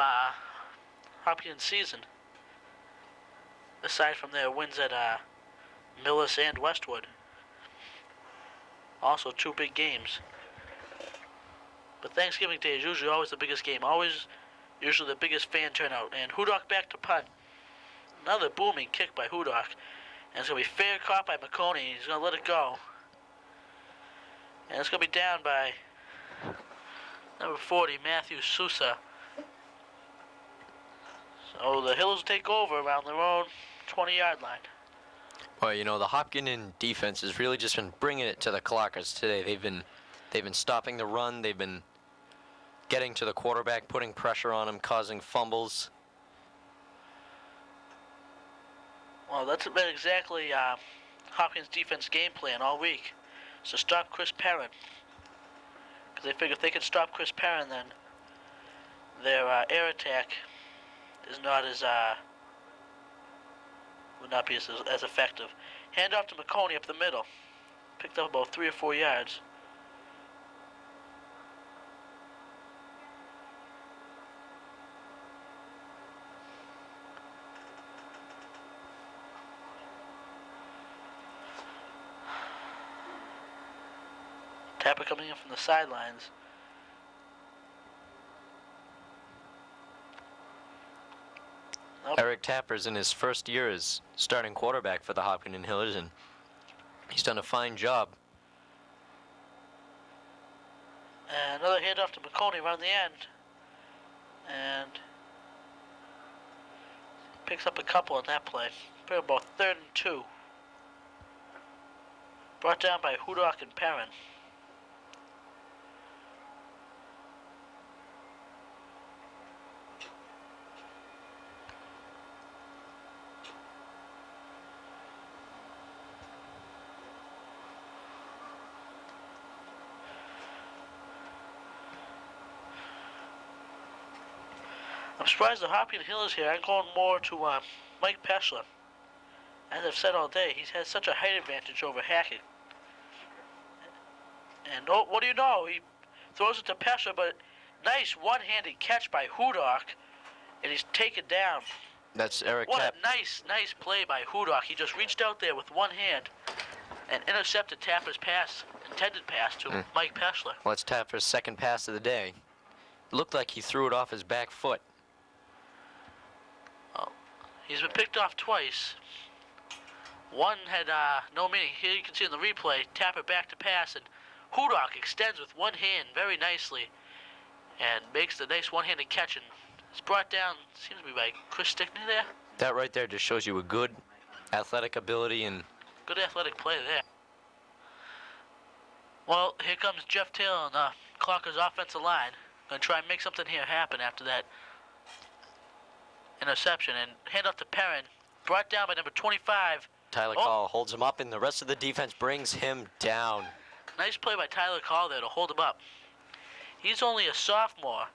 Hopkins' season, aside from their wins at Millis and Westwood. Also 2 big games. But Thanksgiving Day is usually always the biggest game. Always usually the biggest fan turnout. And Hudak back to punt. Another booming kick by Hudak. And it's going to be fair caught by McConey. He's going to let it go. And it's going to be down by number 40, Matthew Sousa. So the Hills take over around their own 20-yard line. Well, you know, the Hopkinton defense has really just been bringing it to the Clockers today. They've been stopping the run. They've been getting to the quarterback, putting pressure on him, causing fumbles. Well, that's been exactly Hopkins' defense game plan all week. So stop Chris Perrin. Because they figure if they can stop Chris Perrin, then their air attack is not as would not be as effective. Hand off to McConey up the middle. Picked up about 3 or 4 yards. Tapper coming in from the sidelines. Nope. Eric Tapper's in his first year as starting quarterback for the Hopkinton Hillers, and he's done a fine job. And another handoff to McConey around the end. And picks up a couple on that play. Probably about 3rd and 2. Brought down by Hudak and Perrin. I'm surprised the Hopkinton Hillers here aren't going more to Mike Peschler. As I've said all day, he's had such a height advantage over Hackett. And oh, what do you know? He throws it to Peschler, but nice one-handed catch by Hudak, and he's taken down. That's Eric What Cap. a nice play by Hudak. He just reached out there with one hand and intercepted Tapper's intended pass to Mike Peschler. Well, it's Tapper's second pass of the day. It looked like he threw it off his back foot. Oh, he's been picked off twice. One had no meaning. Here you can see in the replay, Tapper back to pass, and Hudak extends with one hand very nicely and makes the nice one-handed catch, and it's brought down, seems to be by Chris Stickney there. That right there just shows you a good athletic ability and... Good athletic play there. Well, here comes Jeff Taylor on the Clockers offensive line. Gonna try and make something here happen after that interception, and hand off to Perrin. Brought down by number 25. Tyler Call holds him up, and the rest of the defense brings him down. Nice play by Tyler Call there to hold him up. He's only a sophomore,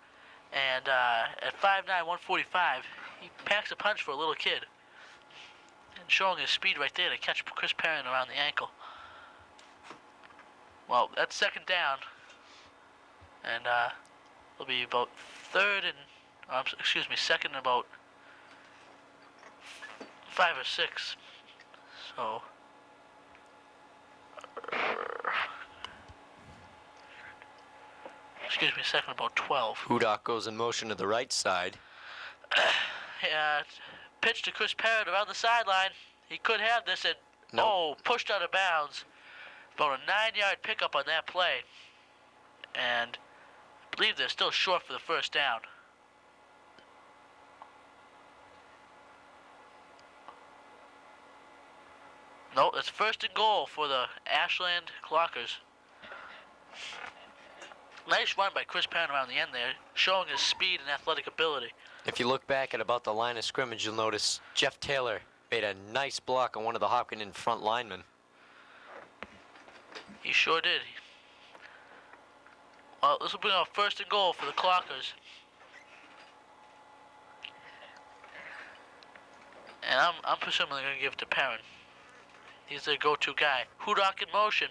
and at 5'9", 145, he packs a punch for a little kid. And showing his speed right there to catch Chris Perrin around the ankle. Well, that's second down. And it'll be about second and about 5 or 6. So... second about 12. Hudak goes in motion to the right side. Pitch to Chris Perrin around the sideline. He could have this, and pushed out of bounds. About a 9-yard pickup on that play. And I believe they're still short for the first down. No, it's first and goal for the Ashland Clockers. Nice run by Chris Perrin around the end there, showing his speed and athletic ability. If you look back at about the line of scrimmage, you'll notice Jeff Taylor made a nice block on one of the Hopkinton front linemen. He sure did. Well, this will bring up first and goal for the Clockers. And I'm presuming they're going to give it to Perrin. He's their go-to guy. Hudak in motion.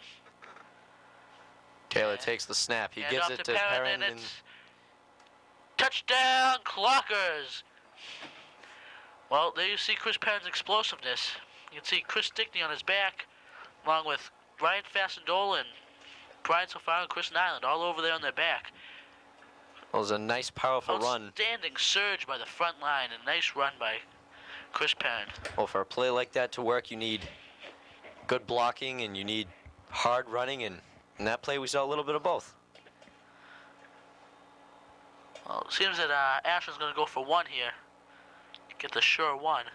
Taylor takes the snap. He gives it to Perrin, and it's touchdown, Clockers! Well, there you see Chris Perrin's explosiveness. You can see Chris Stickney on his back, along with Brian Fasandola and Brian Sofaro and Chris Nyland, all over there on their back. Well, it was a nice, powerful run. Outstanding surge by the front line, and nice run by Chris Perrin. Well, for a play like that to work, you need good blocking and you need hard running, and in that play we saw a little bit of both. Well, it seems that Ashland's going to go for one here. Get the sure one.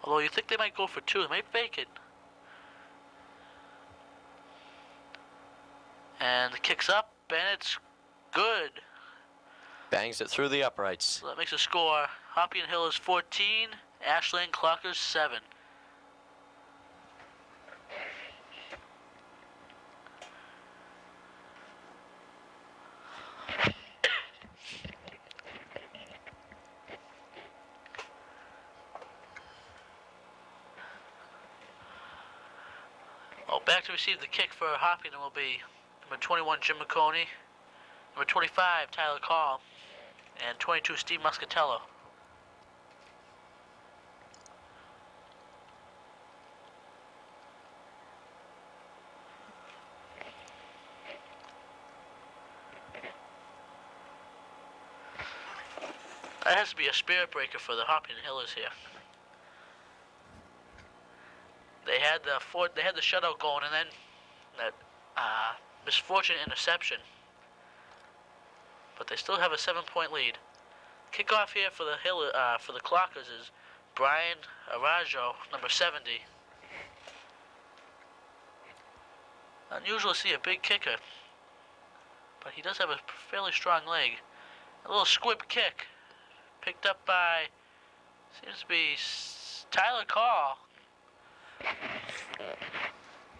Although you think they might go for two. They might fake it. And the kick's up, and it's good. Bangs it through the uprights. So that makes a score. Hopkinton Hill is 14, Ashland Clockers 7. Back to receive the kick for Hopkinton will be number 21, Jim McConey, number 25, Tyler Call, and 22, Steve Muscatello. That has to be a spirit breaker for the Hopkinton Hillers here. They had the shutout going, and then that misfortunate interception. But they still have a 7-point lead. Kickoff here for the Clockers is Brian Arajo, number 70. Unusual to see a big kicker, but he does have a fairly strong leg. A little squib kick, picked up by, seems to be Tyler Call.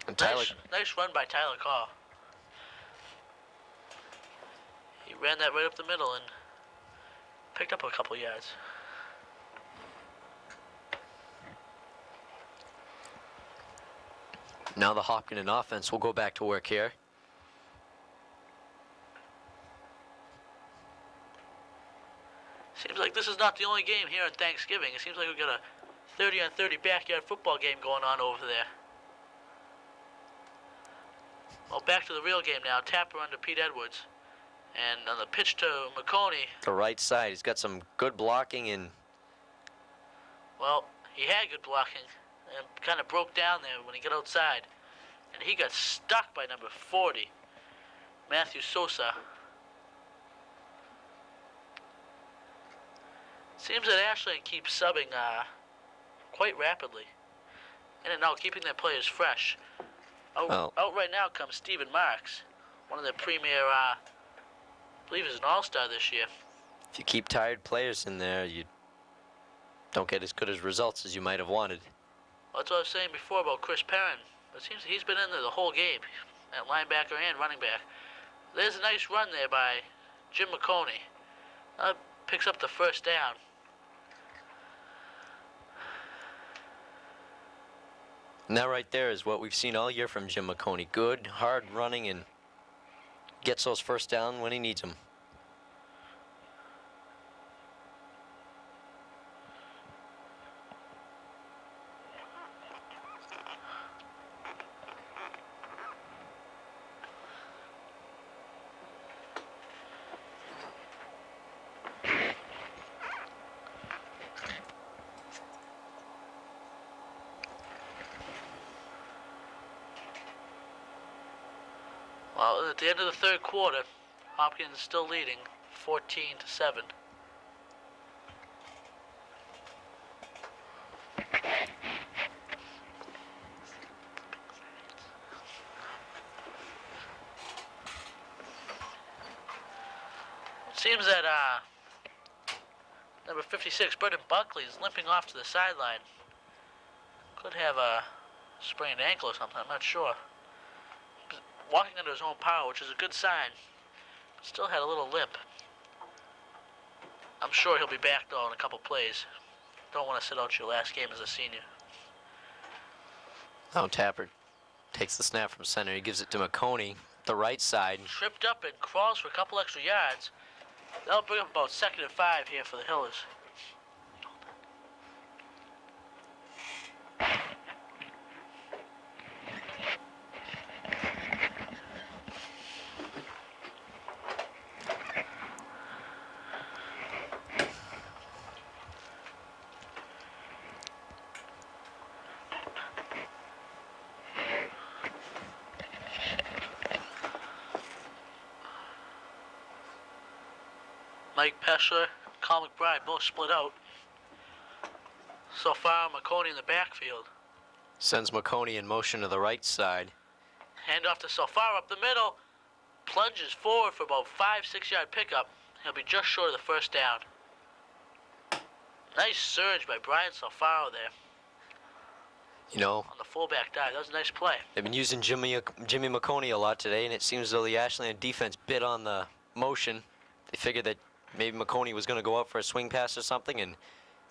And Tyler... Nice run by Tyler Call. He ran that right up the middle and Picked up a couple yards. Now the Hopkinton offense will go back to work here. Seems like this is not the only game here on Thanksgiving. It seems like we've got a 30-on-30 backyard football game going on over there. Well, back to the real game now. Tapper under Pete Edwards. And on the pitch to McConey. The right side, he's got some good blocking and... Well, he had good blocking and kind of broke down there when he got outside. And he got stuck by number 40, Matthew Sosa. Seems that Ashland keeps subbing quite rapidly. In and out, keeping their players fresh. Out right now comes Stephen Marks, one of their premier, I believe he's an all-star this year. If you keep tired players in there, you don't get as good as results as you might have wanted. Well, that's what I was saying before about Chris Perrin. But it seems he's been in there the whole game, at linebacker and running back. There's a nice run there by Jim McConey. Picks up the first down. And that right there is what we've seen all year from Jim McConey. Good, hard running, and gets those first down when he needs them. Well, at the end of the third quarter, Hopkins is still leading 14-7. It seems that number 56, Burton Buckley, is limping off to the sideline. Could have a sprained ankle or something, I'm not sure. Walking under his own power, which is a good sign. Still had a little limp. I'm sure he'll be back, though, in a couple plays. Don't want to sit out your last game as a senior. Now Tapper takes the snap from center. He gives it to McConey, the right side. Tripped up and crawls for a couple extra yards. That'll bring up about 2nd and 5 here for the Hillers. Mike Peschler, Carl McBride both split out. So far, McConey in the backfield. Sends McConey in motion to the right side. Hand off to Sofar up the middle. Plunges forward for about 5-6 yard pickup. He'll be just short of the first down. Nice surge by Brian Sofaro there. You know, on the fullback dive. That was a nice play. They've been using Jimmy McConey a lot today, and it seems as though the Ashland defense bit on the motion. They figured that maybe McConey was going to go up for a swing pass or something, and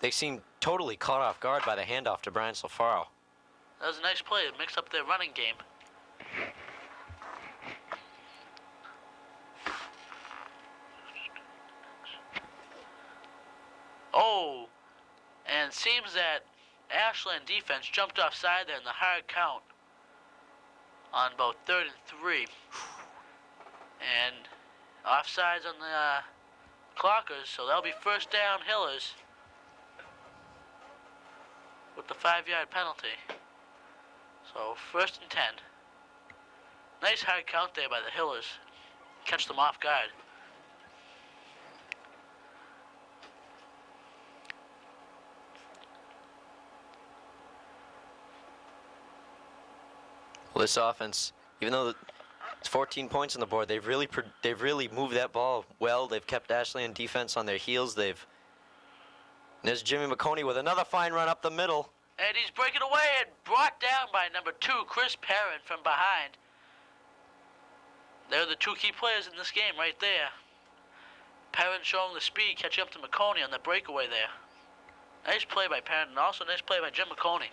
they seemed totally caught off guard by the handoff to Brian Sofaro. That was a nice play. It mixed up their running game. Oh, and it seems that Ashland defense jumped offside there in the hard count on about 3rd and 3. And offsides on the clockers, so that'll be first down Hillers with the 5-yard penalty. So 1st and 10. Nice hard count there by the Hillers. Catch them off guard. Well, this offense, even though it's 14 points on the board, they've really moved that ball well. They've kept Ashland defense on their heels. And there's Jimmy McConey with another fine run up the middle. And he's breaking away and brought down by number 2, Chris Perrin, from behind. They're the 2 key players in this game right there. Perrin Perrin showing the speed, catching up to McConey on the breakaway there. Nice play by Perrin, and also nice play by Jim McConey.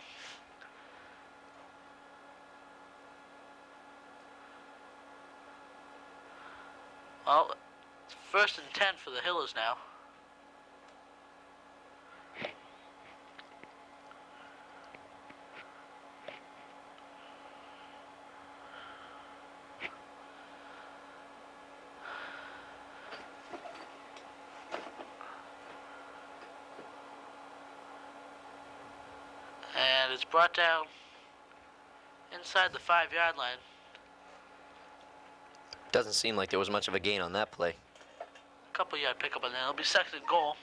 Well, it's 1st and 10 for the Hillers now. And it's brought down inside the 5-yard line. Doesn't seem like there was much of a gain on that play. Couple yard pickup, and then it'll be 2nd and goal.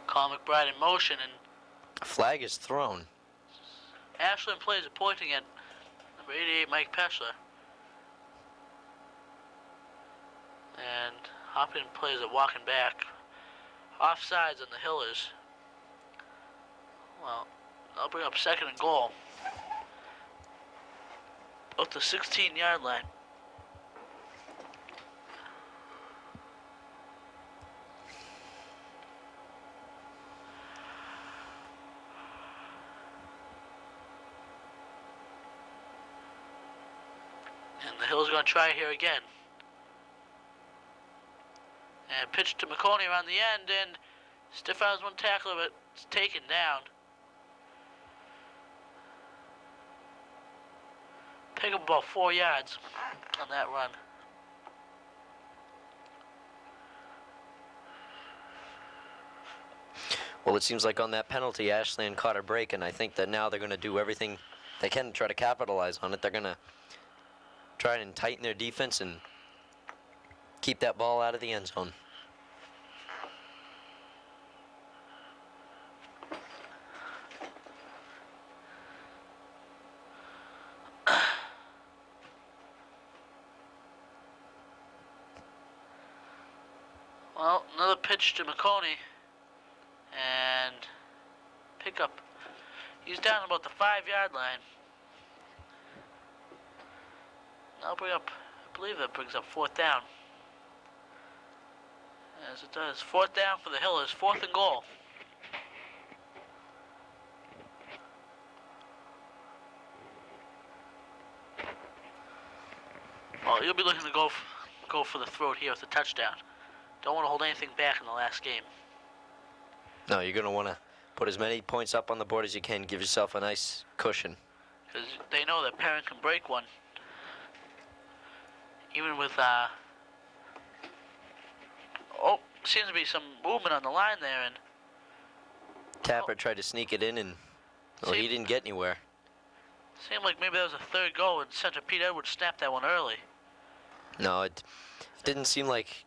Colin McBride in motion, and A flag is thrown. Ashland plays a pointing at number 88, Mike Peschler. And Hopkinton plays a walking back. Offsides on the Hillers. Well, I'll bring up 2nd and goal. Up the 16-yard line. And the Hill's going to try here again. And pitch to McConey around the end, and stiff arms one tackle, but it's taken down. Pick up about 4 yards on that run. Well, it seems like on that penalty, Ashland caught a break, and I think that now they're going to do everything they can to try to capitalize on it. They're going to try and tighten their defense and keep that ball out of the end zone. Well, another pitch to McConey. And pick up. He's down about the 5-yard line. I'll bring up, I believe that brings up 4th down. As it does. 4th down for the Hillers, 4th and goal. Well, you'll be looking to go for the throat here with the touchdown. Don't want to hold anything back in the last game. No, you're going to want to put as many points up on the board as you can. Give yourself a nice cushion. Because they know that Perrin can break one. Even with, seems to be some movement on the line there, and Tapper tried to sneak it in, and he didn't get anywhere. Seemed like maybe that was a 3rd goal, and center Pete Edwards snapped that one early. No, it didn't seem like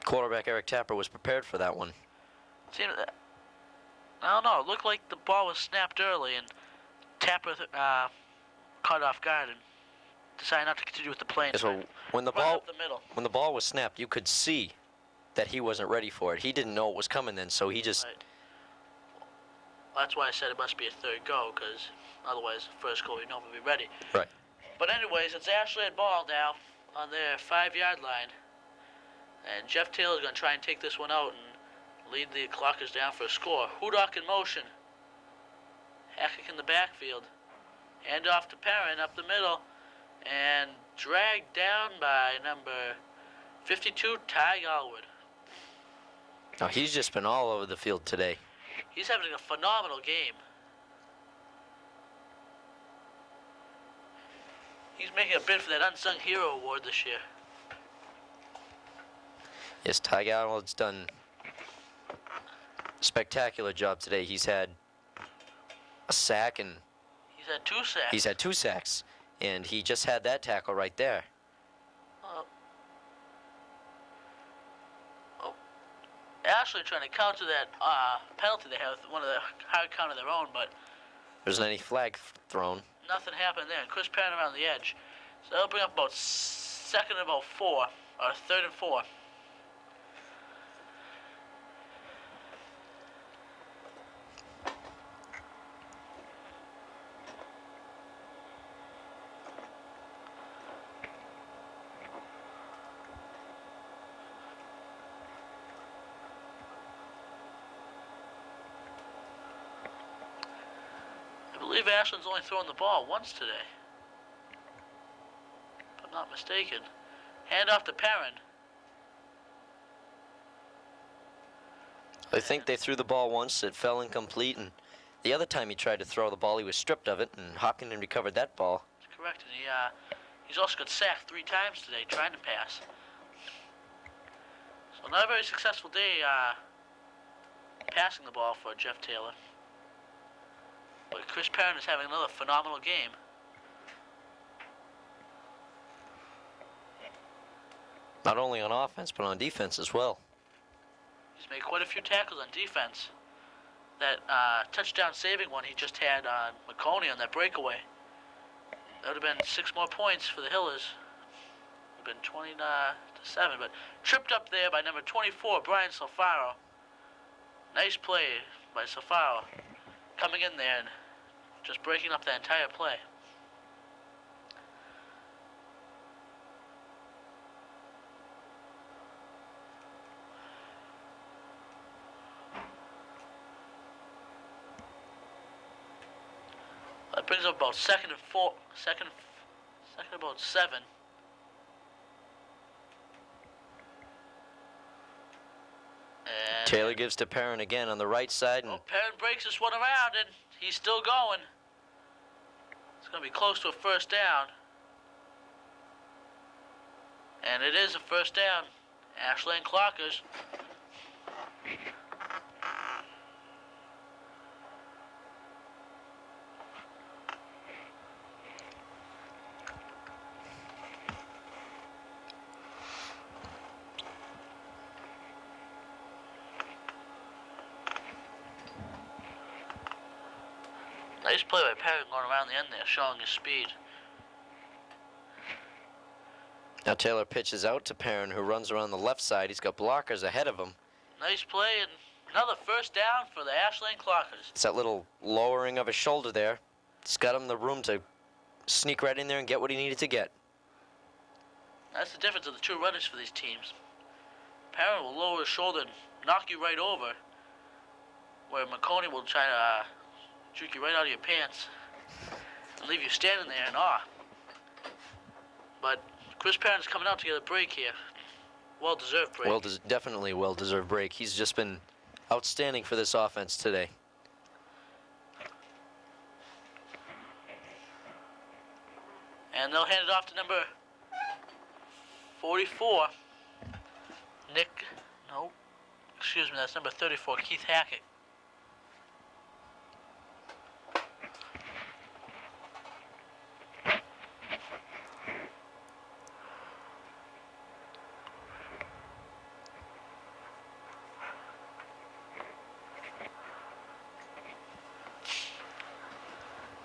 quarterback Eric Tapper was prepared for that one. I don't know. It looked like the ball was snapped early, and Tapper caught off guard and decided not to continue with the play. So when the ball was snapped, you could see that he wasn't ready for it. He didn't know it was coming then, so he just. Right. Well, that's why I said it must be a 3rd goal, because otherwise, the 1st goal we know will be ready. Right. But anyways, it's Ashland ball now on their 5-yard line, and Jeff Taylor's going to try and take this one out and lead the Clockers down for a score. Hudock in motion. Hackett in the backfield. Hand off to Perrin up the middle. And dragged down by number 52, Ty Galwood. Oh, he's just been all over the field today. He's having a phenomenal game. He's making a bid for that Unsung Hero Award this year. Yes, Ty Galwood's done a spectacular job today. He's had a sack, and he's had 2 sacks. He's had 2 sacks, and he just had that tackle right there. Ashland trying to counter that penalty they have, one of the hard count of their own, but there wasn't any flag thrown. nothing happened there. And Chris Perrin around the edge. So that'll bring up about second and about 4, or third and 4. I believe Ashland's only thrown the ball once today, if I'm not mistaken. Hand off to Perrin. I think they threw the ball once, it fell incomplete, and the other time he tried to throw the ball, he was stripped of it, and Hopkinton recovered that ball. That's correct, and he's also got sacked 3 times today trying to pass. So not a very successful day passing the ball for Jeff Taylor. But Chris Perrin is having another phenomenal game. Not only on offense, but on defense as well. He's made quite a few tackles on defense. That touchdown saving one he just had on McConey on that breakaway. That would have been 6 more points for the Hillers. Would have been 20-7, but tripped up there by number 24, Brian Salfaro. Nice play by Salfaro, coming in there and just breaking up the entire play. That brings up about second about 7. And Taylor gives to Perrin again on the right side. And Perrin breaks this one around, and he's still going. It's going to be close to a first down. And it is a first down. Ashland Clockers. Nice play by Perrin going around the end there, showing his speed. now Taylor pitches out to Perrin, who runs around the left side. He's got blockers ahead of him. Nice play, and another first down for the Ashland Clockers. It's that little lowering of his shoulder there. It's got him the room to sneak right in there and get what he needed to get. That's the difference of the 2 runners for these teams. Perrin will lower his shoulder and knock you right over, where McConey will try to juke you right out of your pants and leave you standing there in awe. But Chris Perrin's coming out to get a break here. Well-deserved break. Definitely a well-deserved break. He's just been outstanding for this offense today. And they'll hand it off to number 44. That's number 34, Keith Hackett.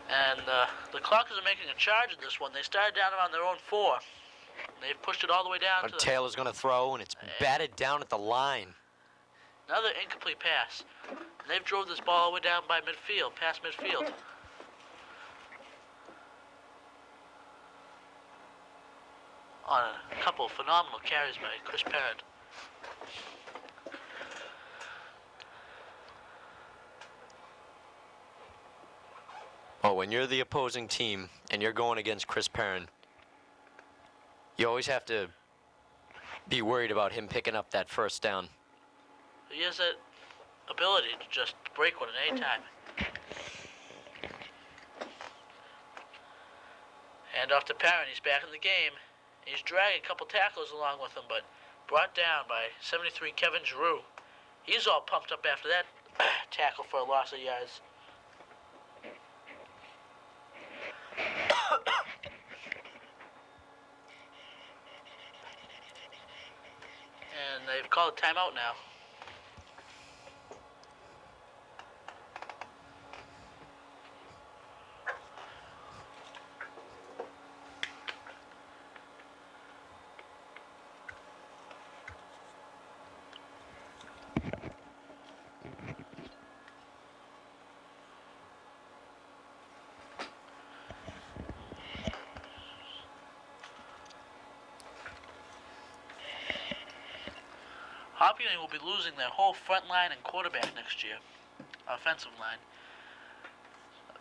And the Clockers are making a charge in this one. They started down around their own 4. They've pushed it all the way down to Taylor's going to throw, and it's batted down at the line. Another incomplete pass. They've drove this ball all the way down by midfield, past midfield. On a couple of phenomenal carries by Chris Perrin. Oh, when you're the opposing team and you're going against Chris Perrin, you always have to be worried about him picking up that first down. He has that ability to just break one at any time. Hand off to Perrin. He's back in the game. He's dragging a couple tackles along with him, but brought down by 73 Kevin Giroux. He's all pumped up after that tackle for a loss of yards. And they've called a timeout now. Hopkinton will be losing their whole front line and quarterback next year, offensive line.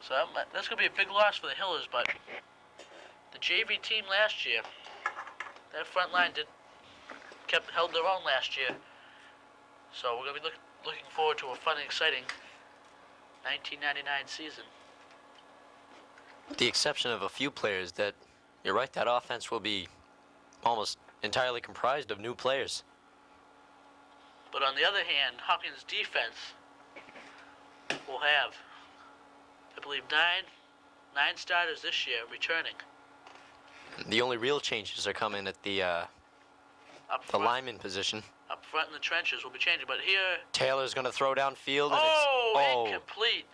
So that's going to be a big loss for the Hillers, but the JV team last year, that front line held their own last year. So we're going to be looking forward to a fun and exciting 1999 season. With the exception of a few players, you're right, that offense will be almost entirely comprised of new players. But on the other hand, Hopkins' defense will have, I believe, nine starters this year returning. The only real changes are coming at the lineman position. Up front in the trenches will be changing, but here... Taylor's going to throw downfield, and it's incomplete.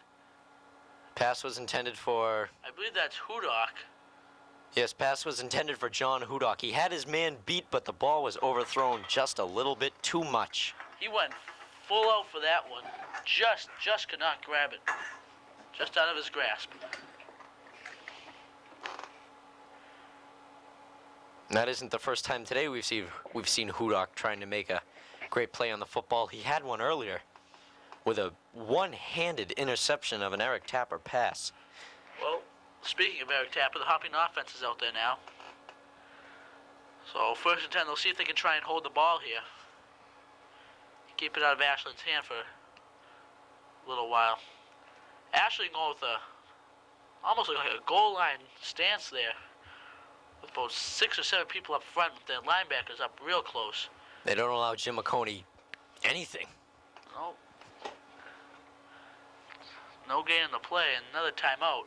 Pass was intended for... I believe that's Hudock. Yes, pass was intended for John Hudock. He had his man beat, but the ball was overthrown just a little bit too much. He went full out for that one. Just could not grab it. Just out of his grasp. And that isn't the first time today we've seen Hudock trying to make a great play on the football. He had one earlier with a one-handed interception of an Eric Tapper pass. Well, speaking of Eric Tapper, the Hopkinton offense is out there now. So first and 10, they'll see if they can try and hold the ball here. Keep it out of Ashland's hand for a little while. Ashland going with almost like a goal line stance there, with about 6 or 7 people up front with their linebackers up real close. They don't allow Jim McConey anything. No. No gain in the play, and another timeout.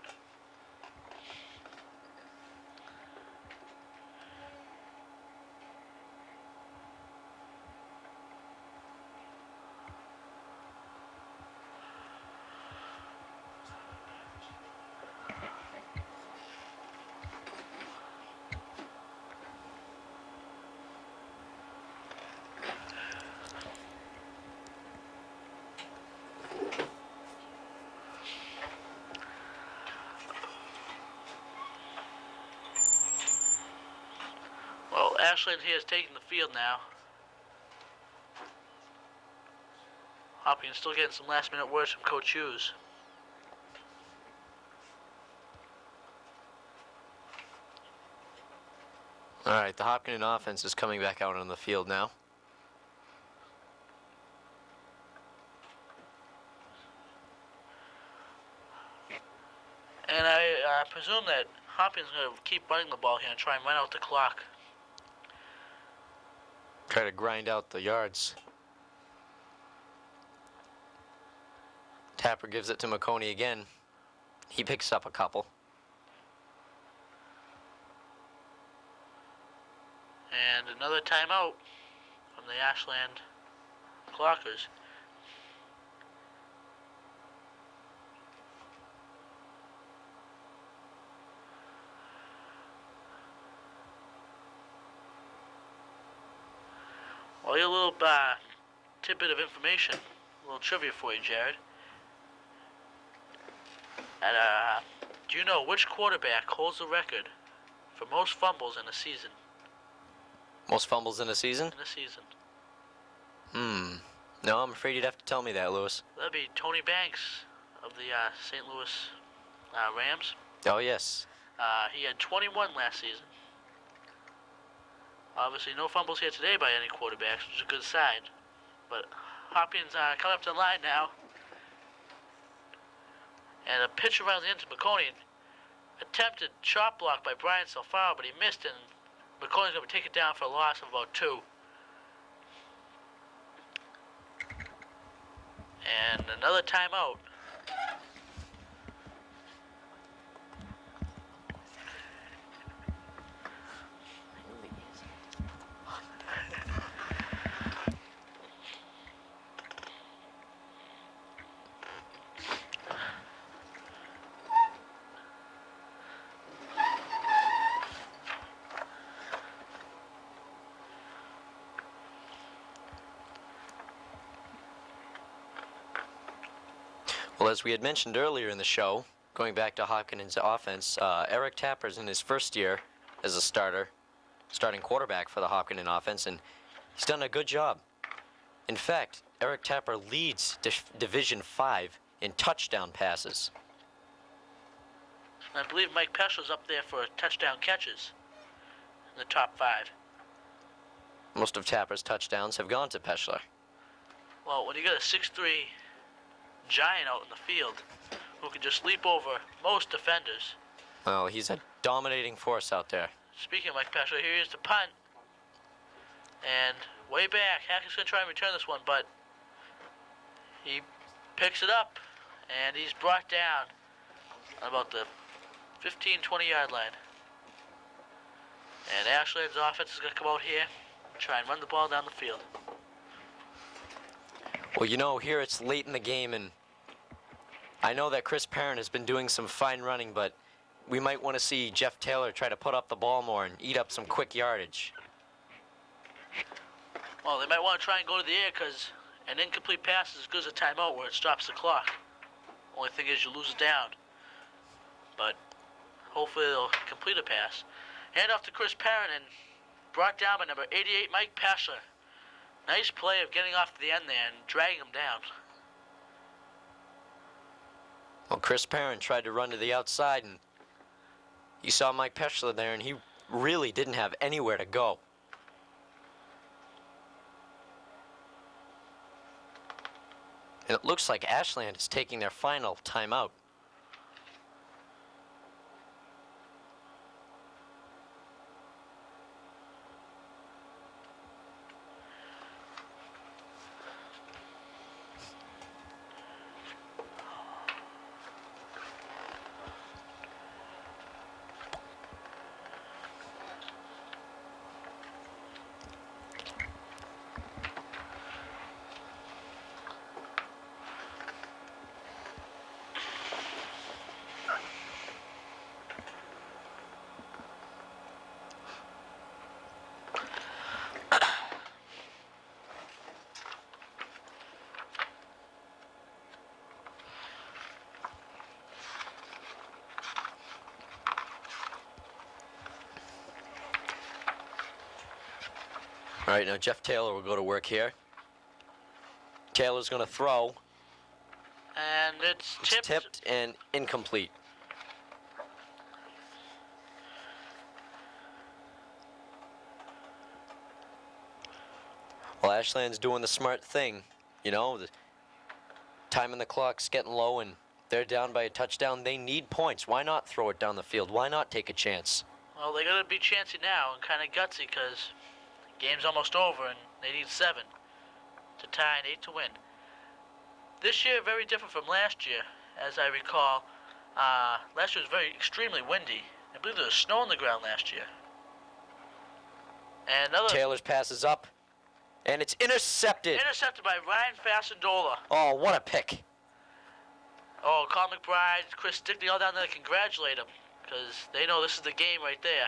Ashland here is taking the field now. Hopkins still getting some last-minute words from Coach Hughes. All right, the Hopkinton offense is coming back out on the field now. And I presume that Hopkins is going to keep running the ball here and try and run out the clock. Try to grind out the yards. Tapper gives it to McConey again. He picks up a couple. And another timeout from the Ashland Clockers. Well, here's a little tidbit of information, a little trivia for you, Jared. And do you know which quarterback holds the record for most fumbles in a season? Most fumbles in a season? In a season. No, I'm afraid you'd have to tell me that, Lewis. That'd be Tony Banks of the St. Louis Rams. Oh, yes. He had 21 last season. Obviously, no fumbles here today by any quarterbacks, which is a good sign. But Hopkins coming up to the line now. And a pitch around the end to McConey. Attempted chop block by Brian Salfaro, but he missed, and McConey's going to take it down for a loss of about 2. And another timeout. Well, as we had mentioned earlier in the show, going back to Hopkinton's offense, Eric Tapper's in his first year as a starting quarterback for the Hopkinton offense, and he's done a good job. In fact, Eric Tapper leads Division 5 in touchdown passes. I believe Mike Peschler's up there for touchdown catches in the top 5. Most of Tapper's touchdowns have gone to Peschler. Well, when you got a 6'3" giant out in the field who can just leap over most defenders. Well, he's a dominating force out there. Speaking of Mike Peschler, here is the punt. And way back, Hackett's going to try and return this one, but he picks it up, and he's brought down on about the 15, 20-yard line. And Ashland's offense is going to come out here and try and run the ball down the field. Well, you know, here it's late in the game, and I know that Chris Perrin has been doing some fine running, but we might want to see Jeff Taylor try to put up the ball more and eat up some quick yardage. Well, they might want to try and go to the air because an incomplete pass is as good as a timeout where it stops the clock. Only thing is you lose it down. But hopefully they'll complete a pass. Hand off to Chris Perrin and brought down by number 88, Mike Peschler. Nice play of getting off to the end there and dragging him down. Well, Chris Perrin tried to run to the outside, and you saw Mike Peschler there, and he really didn't have anywhere to go. And it looks like Ashland is taking their final timeout. All right, now Jeff Taylor will go to work here. Taylor's going to throw. And it's tipped and incomplete. Well, Ashland's doing the smart thing. You know, the time on the clock's getting low and they're down by a touchdown. They need points. Why not throw it down the field? Why not take a chance? Well, they got to be chancy now and kind of gutsy because game's almost over and they need 7 to tie and 8 to win. This year, very different from last year, as I recall. Last year was extremely windy. I believe there was snow on the ground last year. And Taylor's pass is up, and it's intercepted. Intercepted by Ryan Fasendola. Oh, what a pick. Oh, Carl McBride, Chris Stickney, all down there to congratulate him because they know this is the game right there.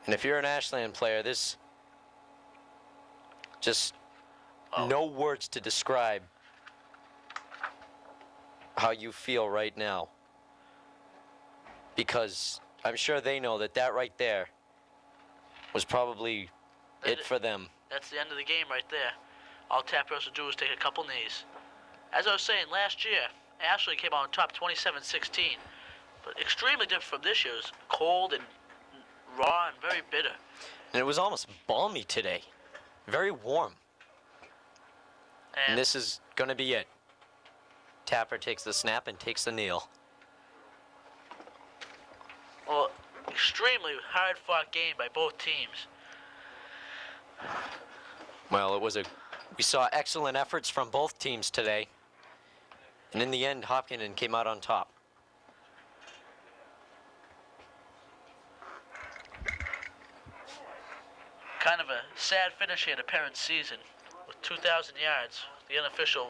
And if you're an Ashland player, this just no words to describe how you feel right now. Because I'm sure they know that right there was probably it for them. That's the end of the game right there. All Tapper has to do is take a couple knees. As I was saying, last year, Ashland came out on top 27-16. But extremely different from this year. It was cold and raw and very bitter. And it was almost balmy today. Very warm. And this is going to be it. Tapper takes the snap and takes the kneel. Well, extremely hard-fought game by both teams. Well, we saw excellent efforts from both teams today. And in the end, Hopkinton came out on top. Kind of a sad finish here to Perrin's season. With 2,000 yards, the unofficial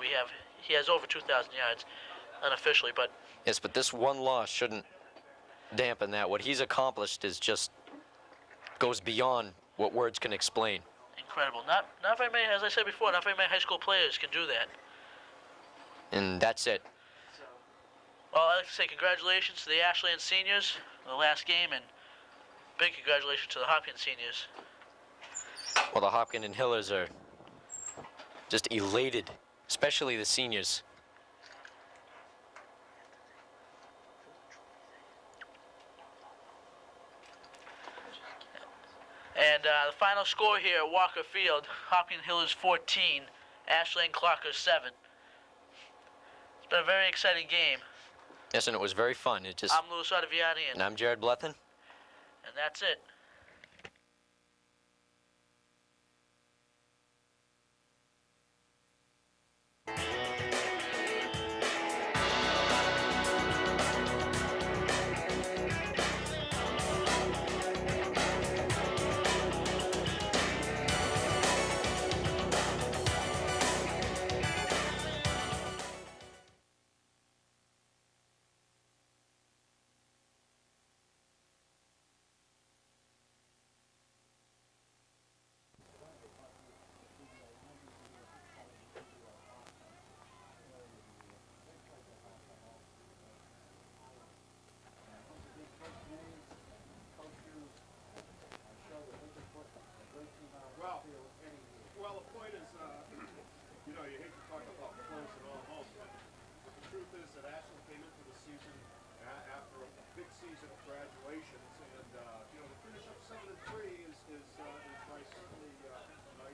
he has over 2,000 yards unofficially, but... Yes, but this one loss shouldn't dampen that. What he's accomplished is just goes beyond what words can explain. Incredible. Not very many, as I said before, not very many high school players can do that. And that's it. Well, I'd like to say congratulations to the Ashland seniors in the last game, and big congratulations to the Hopkins seniors. Well, the Hopkinton Hillers are just elated, especially the seniors. And the final score here at Walker Field, Hopkins Hillers 14, Ashland Clockers 7. It's been a very exciting game. Yes, and it was very fun. I'm Louis Ottaviani, and I'm Jared Blethen. And that's it. Well, the point is, you know, you hate to talk about close and almost, but the truth is that Ashland came into the season after a big season of graduations, and you know, to finish up 7-3 is by certainly, you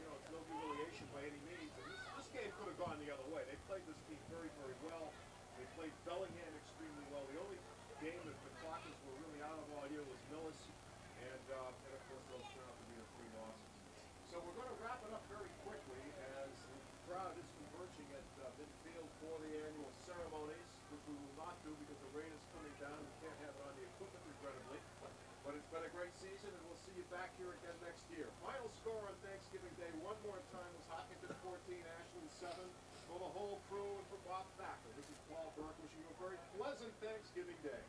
know, it's no humiliation by any means. And this game could have gone the other way. They played this team very, very well. They played Bellingham extremely well. The only game that the Clockers were really out of all year was Millis, and of course those turned out to be the 3 losses. So we're going to wrap it up very quickly as the crowd is converging at midfield for the annual ceremonies, which we will not do because the rain is coming down. We can't have it on the equipment, regrettably. But it's been a great season, and we'll see you back here again next year. Final score on Thanksgiving Day, one more time, was Hopkinton 14, Ashland 7. For the whole crew and for Bob Thacker, this is Paul Burke wishing you a very pleasant Thanksgiving Day.